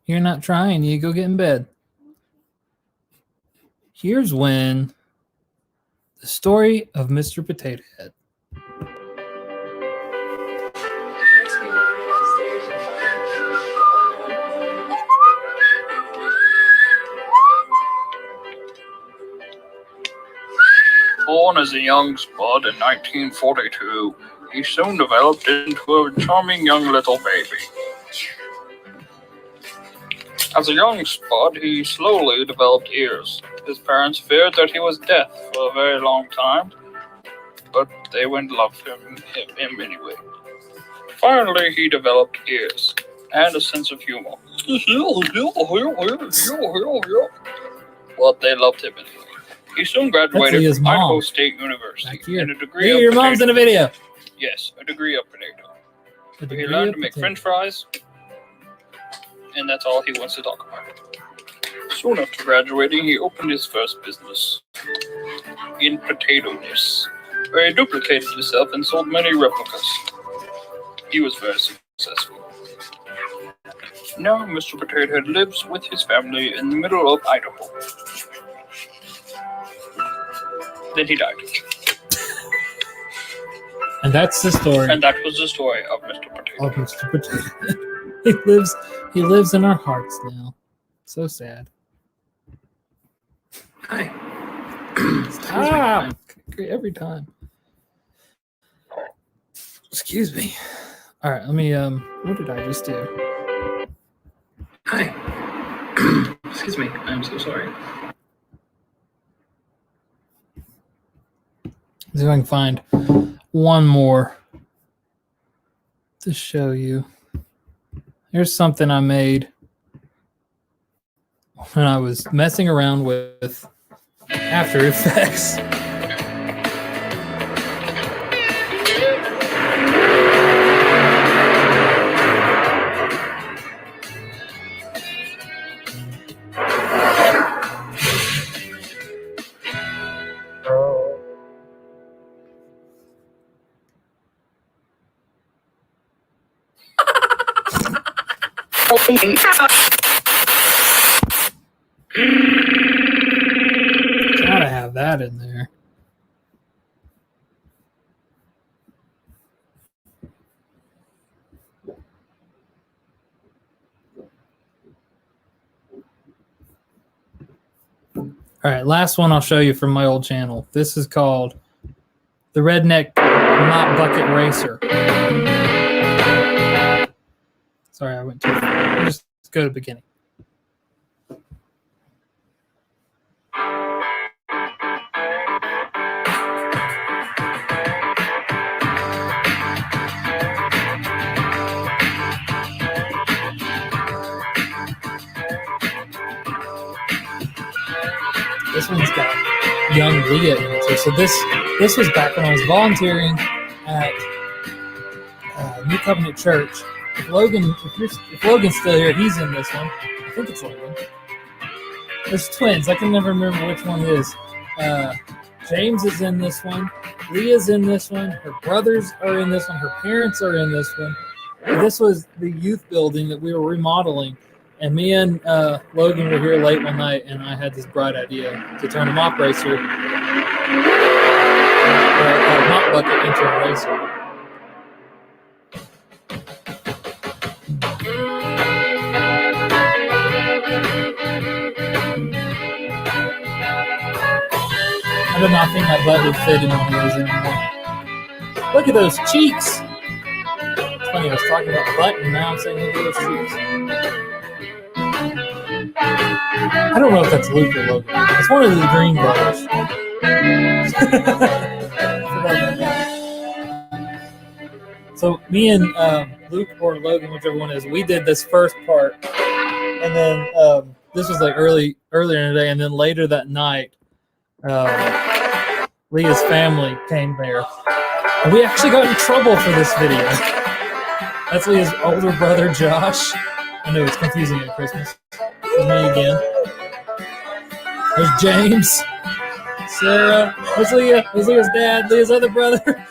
You're not trying. You go get in bed. Here's when the story of Mr. Potato Head. Born as a young spud in 1942, he soon developed into a charming young little baby. As a young spud, he slowly developed ears. His parents feared that he was deaf for a very long time, but they wouldn't love him anyway. Finally, he developed ears and a sense of humor. But they loved him anyway. He soon graduated from Idaho State University and a degree of your mom's in a video. Yes, a degree of potato. He learned to make French fries, and that's all he wants to talk about. Soon after graduating, he opened his first business in potato-ness, where he duplicated himself and sold many replicas. He was very successful. Now, Mr. Potato Head lives with his family in the middle of Idaho. Then he died. And that's the story. And that was the story of Mr. Potato. Of Mr. Potato. He lives in our hearts now. So sad. Hi. Stop. Every time. Excuse me. All right, let me what did I just do? Hi. Excuse me. I'm so sorry. See if I can find one more to show you. Here's something I made when I was messing around with After Effects. Gotta have that in there. All right, last one I'll show you from my old channel. This is called the Redneck Mop Bucket Racer. Sorry, I went too far. Just go to the beginning. This one's got young Leah in it too. So this was back when I was volunteering at New Covenant Church. If Logan's still here, he's in this one. I think it's Logan. There's twins. I can never remember which one it is. James is in this one. Leah's in this one. Her brothers are in this one. Her parents are in this one. This was the youth building that we were remodeling. And me and Logan were here late one night, and I had this bright idea to turn a mop racer, a mop bucket into a racer. I did not think my butt would fit in one of those anymore. Look at those cheeks. It's funny, I was talking about the butt, and now I'm saying look at those cheeks. I don't know if that's Luke or Logan. It's one of the Green brothers. So me and Luke or Logan, whichever one it is, we did this first part, and then this was like earlier in the day, and then later that night, Leah's family came there, and we actually got in trouble for this video. That's Leah's older brother, Josh. I know it's confusing at Christmas. It's me again. There's James, Sarah. There's Leah. There's Leah's dad. Leah's other brother.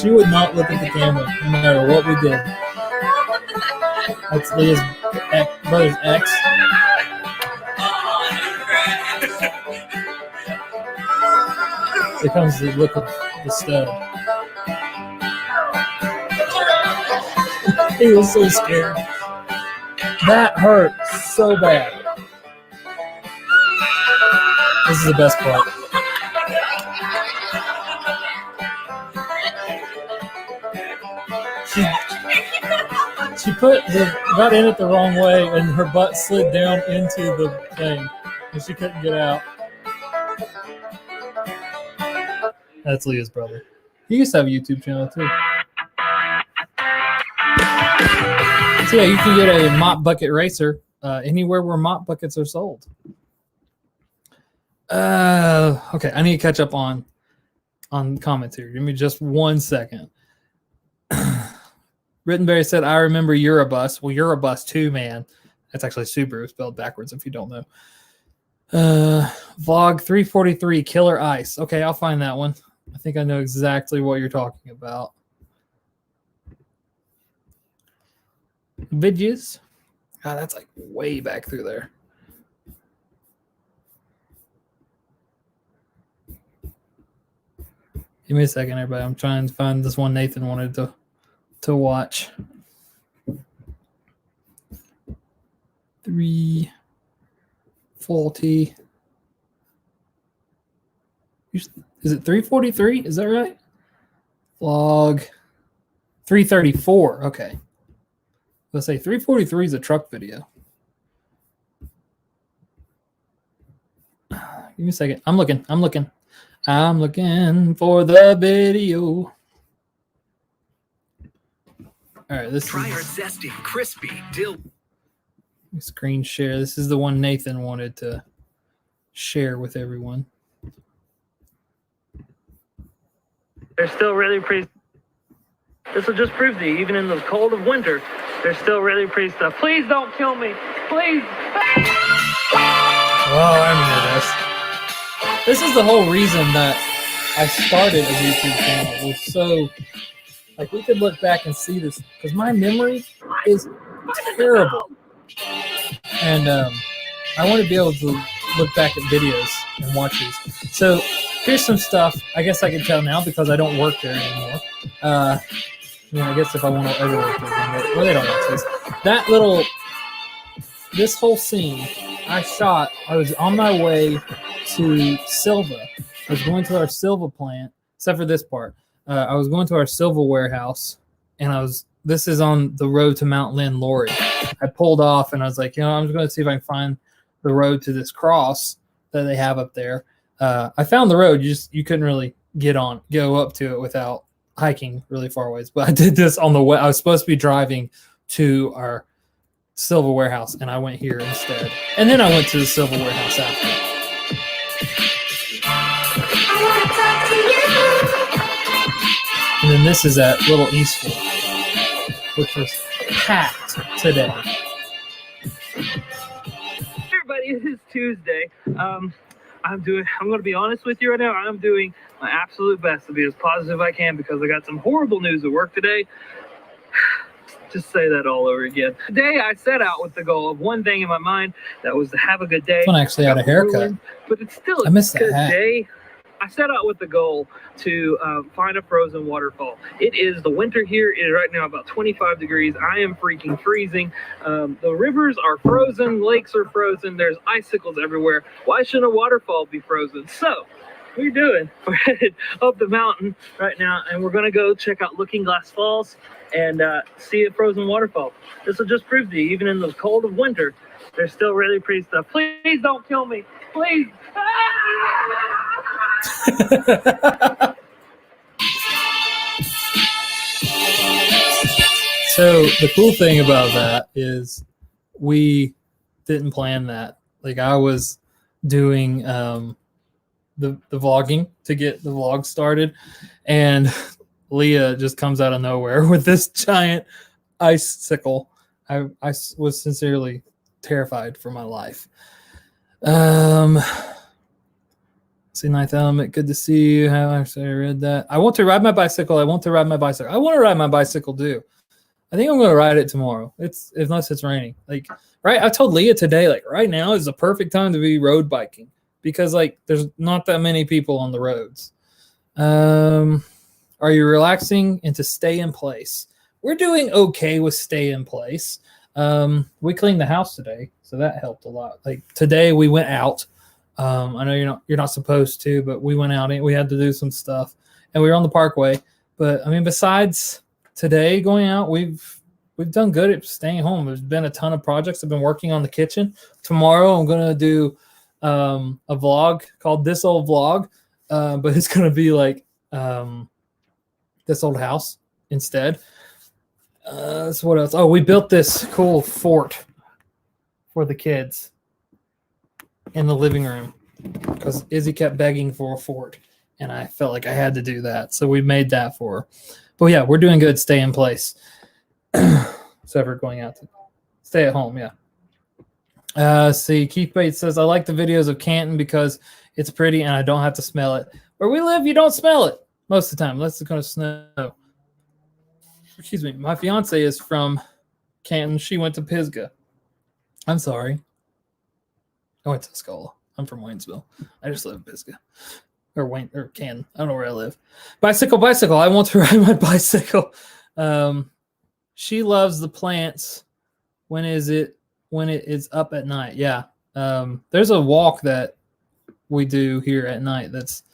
She would not look at the camera no matter what we did. That's Leah's brother's ex. Here comes the look of the stud. He was so scared. That hurt so bad. This is the best part. She got in it the wrong way, and her butt slid down into the thing, and she couldn't get out. That's Leah's brother. He used to have a YouTube channel too. So yeah, you can get a mop bucket racer anywhere where mop buckets are sold. Okay, I need to catch up on comments here. Give me just 1 second. Rittenberry said, I remember Eurobus. Well, Eurobus too, man. That's actually Subaru spelled backwards if you don't know. Vlog 343, Killer Ice. Okay, I'll find that one. I think I know exactly what you're talking about. Vidges. God, that's like way back through there. Give me a second, everybody. I'm trying to find this one Nathan wanted to to watch. 340. Is it 343? Is that right? Vlog 334. Okay. Let's say 343 is a truck video. Give me a second. I'm looking for the video. All right, this Try our is zesty, crispy dill. screen share. This is the one Nathan wanted to share with everyone. They're still really pretty. This will just prove to you, even in the cold of winter, they're still really pretty stuff. Please don't kill me. Please. Oh, I remember this. This is the whole reason that I started a YouTube channel. It was so, like, we could look back and see this, because my memory is terrible. And I want to be able to look back at videos and watch these. So here's some stuff. I guess I can tell now because I don't work there anymore. I guess if I want to ever work there anymore. Well, they don't watch this. This whole scene I shot. I was on my way to Silva. I was going to our Silva plant, except for this part. I was going to our Silva warehouse, and this is on the road to Mount Lynn Lorry. I pulled off, and I was like, I'm just going to see if I can find the road to this cross that they have up there. I found the road. You couldn't really go up to it without hiking really far ways. But I did this on the way. I was supposed to be driving to our Silva warehouse, and I went here instead. And then I went to the Silva warehouse after. And then this is at Little Eastwood, which was packed today. Everybody, it is Tuesday. I'm going to be honest with you right now. I'm doing my absolute best to be as positive as I can because I got some horrible news at work today. Just say that all over again. Today, I set out with the goal of one thing in my mind. That was to have a good day. This one actually had a haircut. But it's still a good day. I set out with the goal to find a frozen waterfall. It is the winter here. It is right now about 25 degrees. I am freaking freezing. The rivers are frozen. Lakes are frozen. There's icicles everywhere. Why shouldn't a waterfall be frozen? So, we're headed up the mountain right now, and we're going to go check out Looking Glass Falls and see a frozen waterfall. This will just prove to you, even in the cold of winter, there's still really pretty stuff. Please don't kill me. Please. So the cool thing about that is we didn't plan that. Like, I was doing the vlogging to get the vlog started, and Leah just comes out of nowhere with this giant icicle. I was sincerely terrified for my life. See, Ninth Element, good to see you. How actually I read that. I want to ride my bicycle. I want to ride my bicycle too. I think I'm going to ride it tomorrow. Unless it's raining. Like, right? I told Leah today, like, right now is the perfect time to be road biking because, like, there's not that many people on the roads. Are you relaxing and to stay in place? We're doing okay with stay in place. We cleaned the house today, so that helped a lot. Like, today we went out. I know you're not supposed to, but we went out and we had to do some stuff, and we were on the parkway. But I mean, besides today going out, we've done good at staying home. There's been a ton of projects. I've been working on the kitchen. Tomorrow I'm gonna do a vlog called This Old Vlog, but it's gonna be like this old house instead. So what else? Oh, we built this cool fort for the kids in the living room because Izzy kept begging for a fort, and I felt like I had to do that. So we made that for her. But yeah, we're doing good. Stay in place. Except for going out to stay at home. Yeah. See, Keith Bates says, I like the videos of Canton because it's pretty and I don't have to smell it. Where we live, you don't smell it most of the time, unless it's going to snow. Excuse me. My fiance is from Canton. She went to Pisgah. I'm sorry. I went to Escola. I'm from Waynesville. I just live in Pisgah. Or Canton. I don't know where I live. Bicycle. I want to ride my bicycle. she loves the plants. When it is up at night. Yeah. There's a walk that we do here at night that's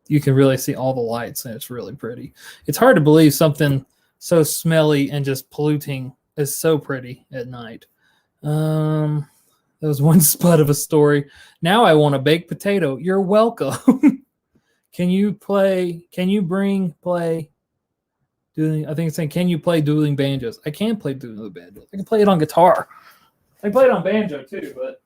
you can really see all the lights and it's really pretty. It's hard to believe something so smelly and just polluting is so pretty at night. That was one spud of a story. Now I want a baked potato. You're welcome. Can you play dueling? I think it's saying, can you play dueling banjos? I can play dueling banjos. I can play it on guitar. I play it on banjo too, but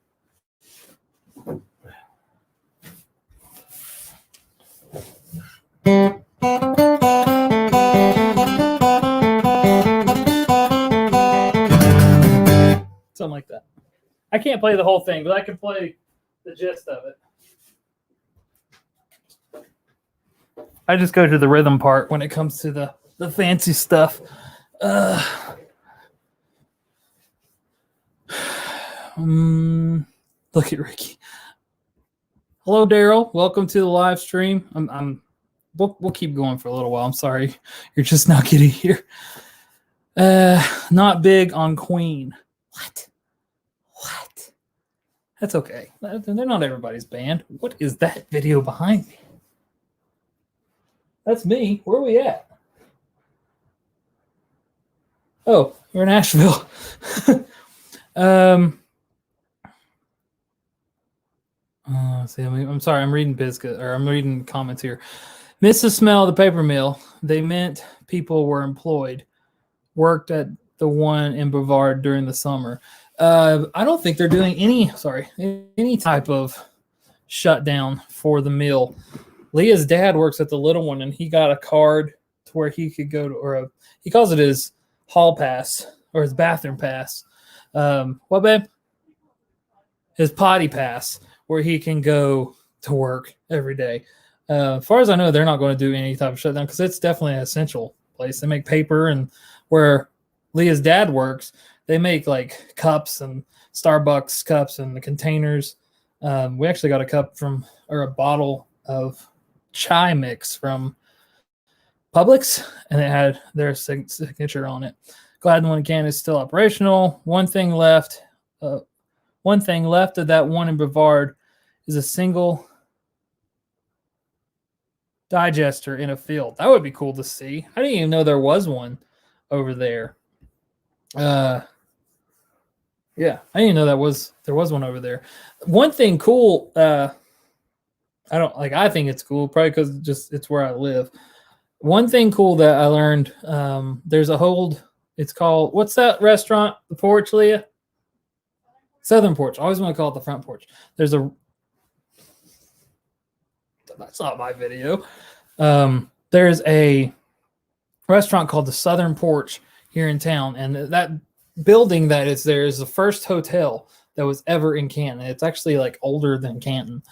something like that. I can't play the whole thing, but I can play the gist of it. I just go to the rhythm part when it comes to the fancy stuff. Look at Ricky. Hello, Daryl. Welcome to the live stream. We'll keep going for a little while. I'm sorry, you're just not getting here. Not big on Queen. What? That's okay. They're not everybody's band. What is that video behind me? That's me. Where are we at? Oh, we're in Asheville. See, I'm sorry. I'm reading I'm reading comments here. Miss the smell of the paper mill. They meant people were employed. Worked at the one in Brevard during the summer. I don't think they're doing any type of shutdown for the mill. Leah's dad works at the little one, and he got a card to where he could go to, he calls it his hall pass or his bathroom pass. What, babe? His potty pass, where he can go to work every day. As far as I know, they're not going to do any type of shutdown because it's definitely an essential place. They make paper, and where Leah's dad works, they make like cups and Starbucks cups and the containers. We actually got a bottle of chai mix from Publix, and it had their signature on it. Gladwin can is still operational. One thing left of that one in Brevard is a single digester in a field. That would be cool to see. I didn't even know there was one over there. Yeah, I didn't know there was one over there. One thing cool, I think it's cool, probably because it's where I live. One thing cool that I learned, there's it's called, what's that restaurant? The Porch, Leah? Southern Porch. I always want to call it the Front Porch. That's not my video. There's a restaurant called the Southern Porch here in town, and that building that is there is the first hotel that was ever in Canton. It's actually like older than Canton.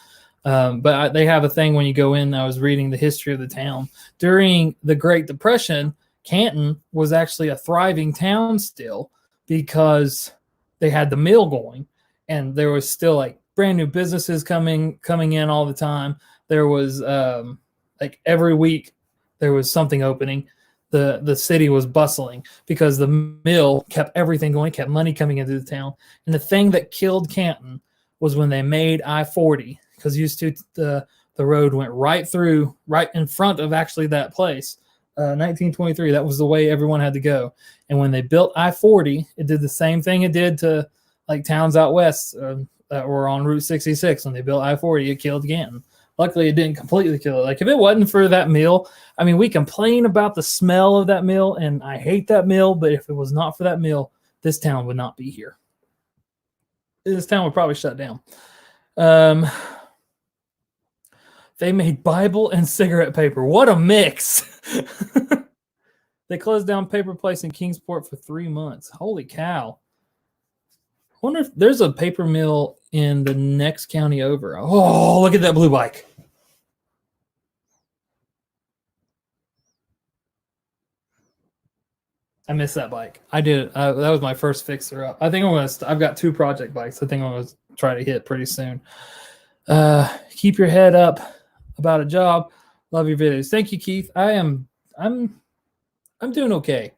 But they have a thing when you go in. I was reading the history of the town. During the Great Depression, Canton was actually a thriving town still because they had the mill going, and there was still like brand new businesses coming in all the time. There was like every week there was something opening. The city was bustling because the mill kept everything going, kept money coming into the town. And the thing that killed Canton was when they made I-40, because used to the road went right in front of actually that place. 1923, that was the way everyone had to go. And when they built I-40, it did the same thing it did to like towns out west that were on Route 66. When they built I-40, it killed Canton. Luckily, it didn't completely kill it. Like, if it wasn't for that mill, I mean, we complain about the smell of that mill, and I hate that mill, but if it was not for that mill, this town would not be here. This town would probably shut down. They made Bible and cigarette paper. What a mix. They closed down paper place in Kingsport for 3 months. Holy cow. I wonder if there's a paper mill in the next county over. Oh, look at that blue bike. I missed that bike. I did. That was my first fixer up. I think I've got 2 project bikes. I think I'm going to try to hit pretty soon. Keep your head up about a job. Love your videos. Thank you, Keith. I'm doing okay.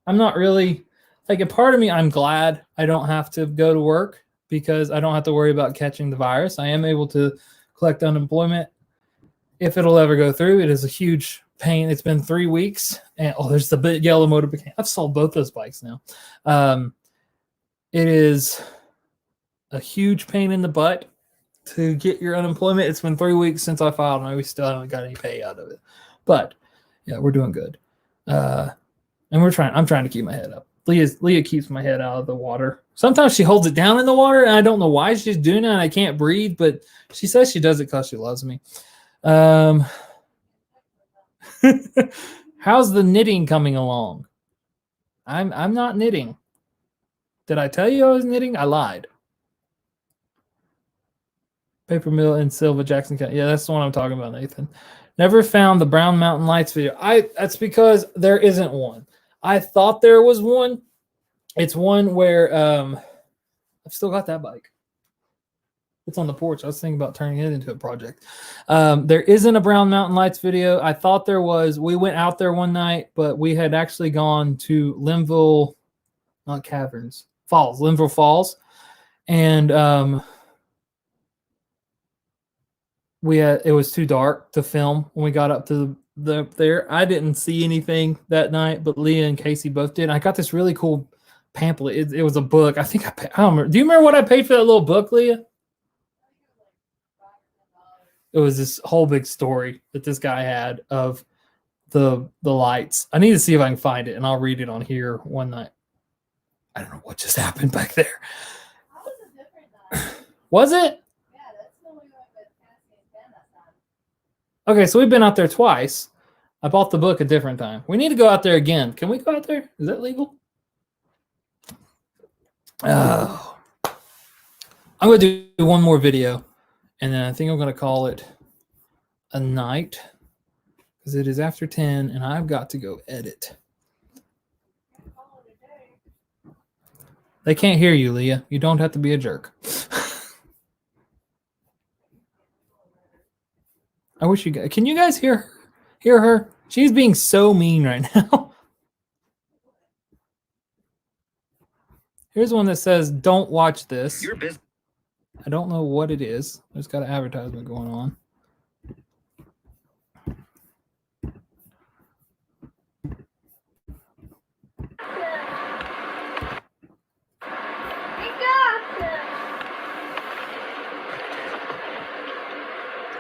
I'm not really like a part of me. I'm glad I don't have to go to work because I don't have to worry about catching the virus. I am able to collect unemployment if it'll ever go through. It is a huge pain. It's been 3 weeks, and there's the big yellow motorbike. I've sold both those bikes now. It is a huge pain in the butt to get your unemployment. It's been 3 weeks since I filed, and we still haven't got any pay out of it. But yeah, we're doing good, and I'm trying to keep my head up. Leah keeps my head out of the water. Sometimes she holds it down in the water, and I don't know why she's doing that. I can't breathe, but she says she does it because she loves me. How's the knitting coming along? I'm not knitting. Did I tell you I was knitting? I lied. Paper mill in Silva, Jackson County. Yeah, that's the one I'm talking about, Nathan. Never found the Brown Mountain Lights video. That's because there isn't one. I thought there was one. It's one where I've still got that bike. It's on the porch. I was thinking about turning it into a project. There isn't a Brown Mountain Lights video. I thought there was. We went out there one night, but we had actually gone to Linville, not Caverns, Falls, Linville Falls. And it was too dark to film when we got up to there. I didn't see anything that night, but Leah and Casey both did. I got this really cool pamphlet. It was a book. I think I don't remember. Do you remember what I paid for that little book, Leah? It was this whole big story that this guy had of the lights. I need to see if I can find it, and I'll read it on here one night. I don't know what just happened back there. Was it? Okay, so we've been out there twice. I bought the book a different time. We need to go out there again. Can we go out there? Is that legal? Oh. I'm going to do one more video, and then I think I'm going to call it a night because it is after 10, and I've got to go edit. They can't hear you, Leah. You don't have to be a jerk. I wish you guys... Can you guys hear her? She's being so mean right now. Here's one that says, don't watch this. Your business. I don't know what it is. There's got an advertisement going on.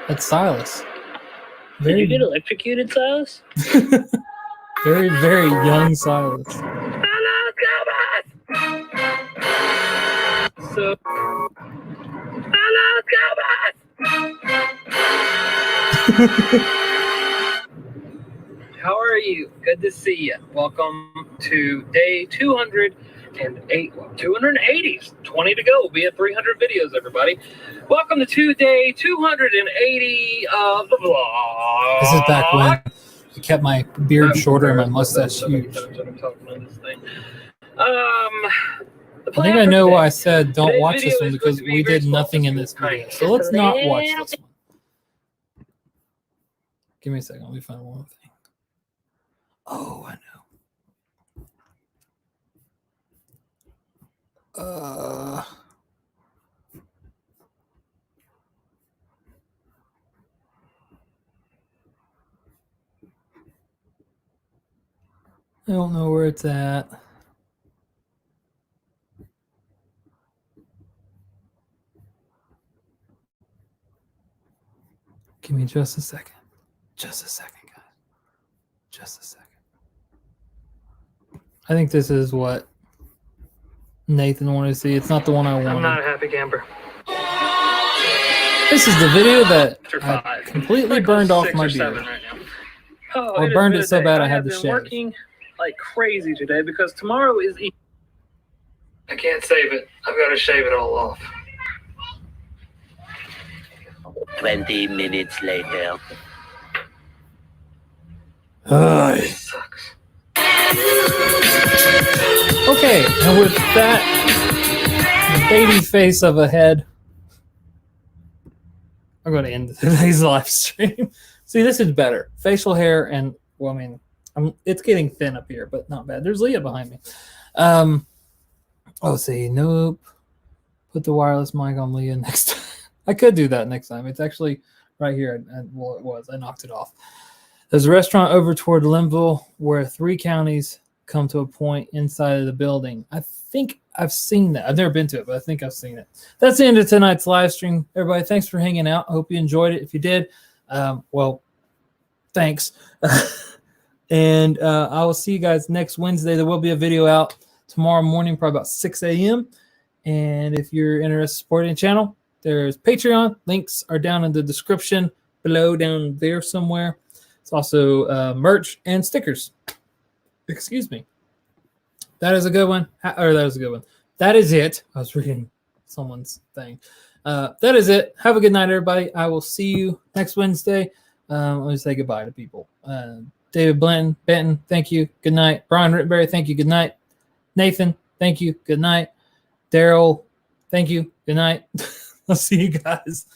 That's Silas. Did you get electrocuted, Silas? Very, very young Silas. So, how are you? Good to see you. Welcome to day 208. 280. 20 to go. We'll be at 300 videos, everybody. Welcome to day 280 of the vlog. This is back when I kept my beard shorter and my mustache huge. I think I know why I said don't watch this one because we did nothing in this video. So let's not watch this one. Give me a second. Let me find one more thing. Oh, I know. I don't know where it's at. Give me just a second. Just a second, guys. Just a second. I think this is what Nathan wanted to see. It's not the one I wanted. I'm not a happy camper. This is the video that I completely burned off my beard. Right now. Or burned it so bad I had to shave. Working like crazy today because tomorrow is Easter. I can't save it. I've got to shave it all off. 20 minutes later. It sucks. Okay, and with that baby face of a head, I'm going to end today's live stream. See, this is better. Facial hair and, well, I mean, It's getting thin up here, but not bad. There's Leah behind me. See, nope. Put the wireless mic on Leah next time. I could do that next time. It's actually right here. Well, it was. I knocked it off. There's a restaurant over toward Linville where 3 counties come to a point inside of the building. I think I've seen that. I've never been to it, but I think I've seen it. That's the end of tonight's live stream. Everybody, thanks for hanging out. I hope you enjoyed it. If you did, thanks. And I will see you guys next Wednesday. There will be a video out tomorrow morning, probably about 6 a.m. And if you're interested in supporting the channel, there's Patreon. Links are down in the description below, down there somewhere. It's also merch and stickers. Excuse me. That is a good one. That is it. I was reading someone's thing. That is it. Have a good night, everybody. I will see you next Wednesday. Let me say goodbye to people. David Benton, thank you. Good night. Brian Rittenberry, thank you. Good night. Nathan, thank you. Good night. Daryl, thank you. Good night. I'll see you guys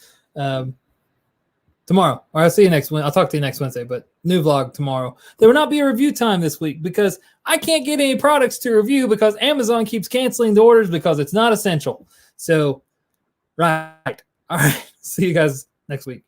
tomorrow. Or I'll see you next Wednesday. I'll talk to you next Wednesday, but new vlog tomorrow. There will not be a review time this week because I can't get any products to review because Amazon keeps canceling the orders because it's not essential. So, right. All right. See you guys next week.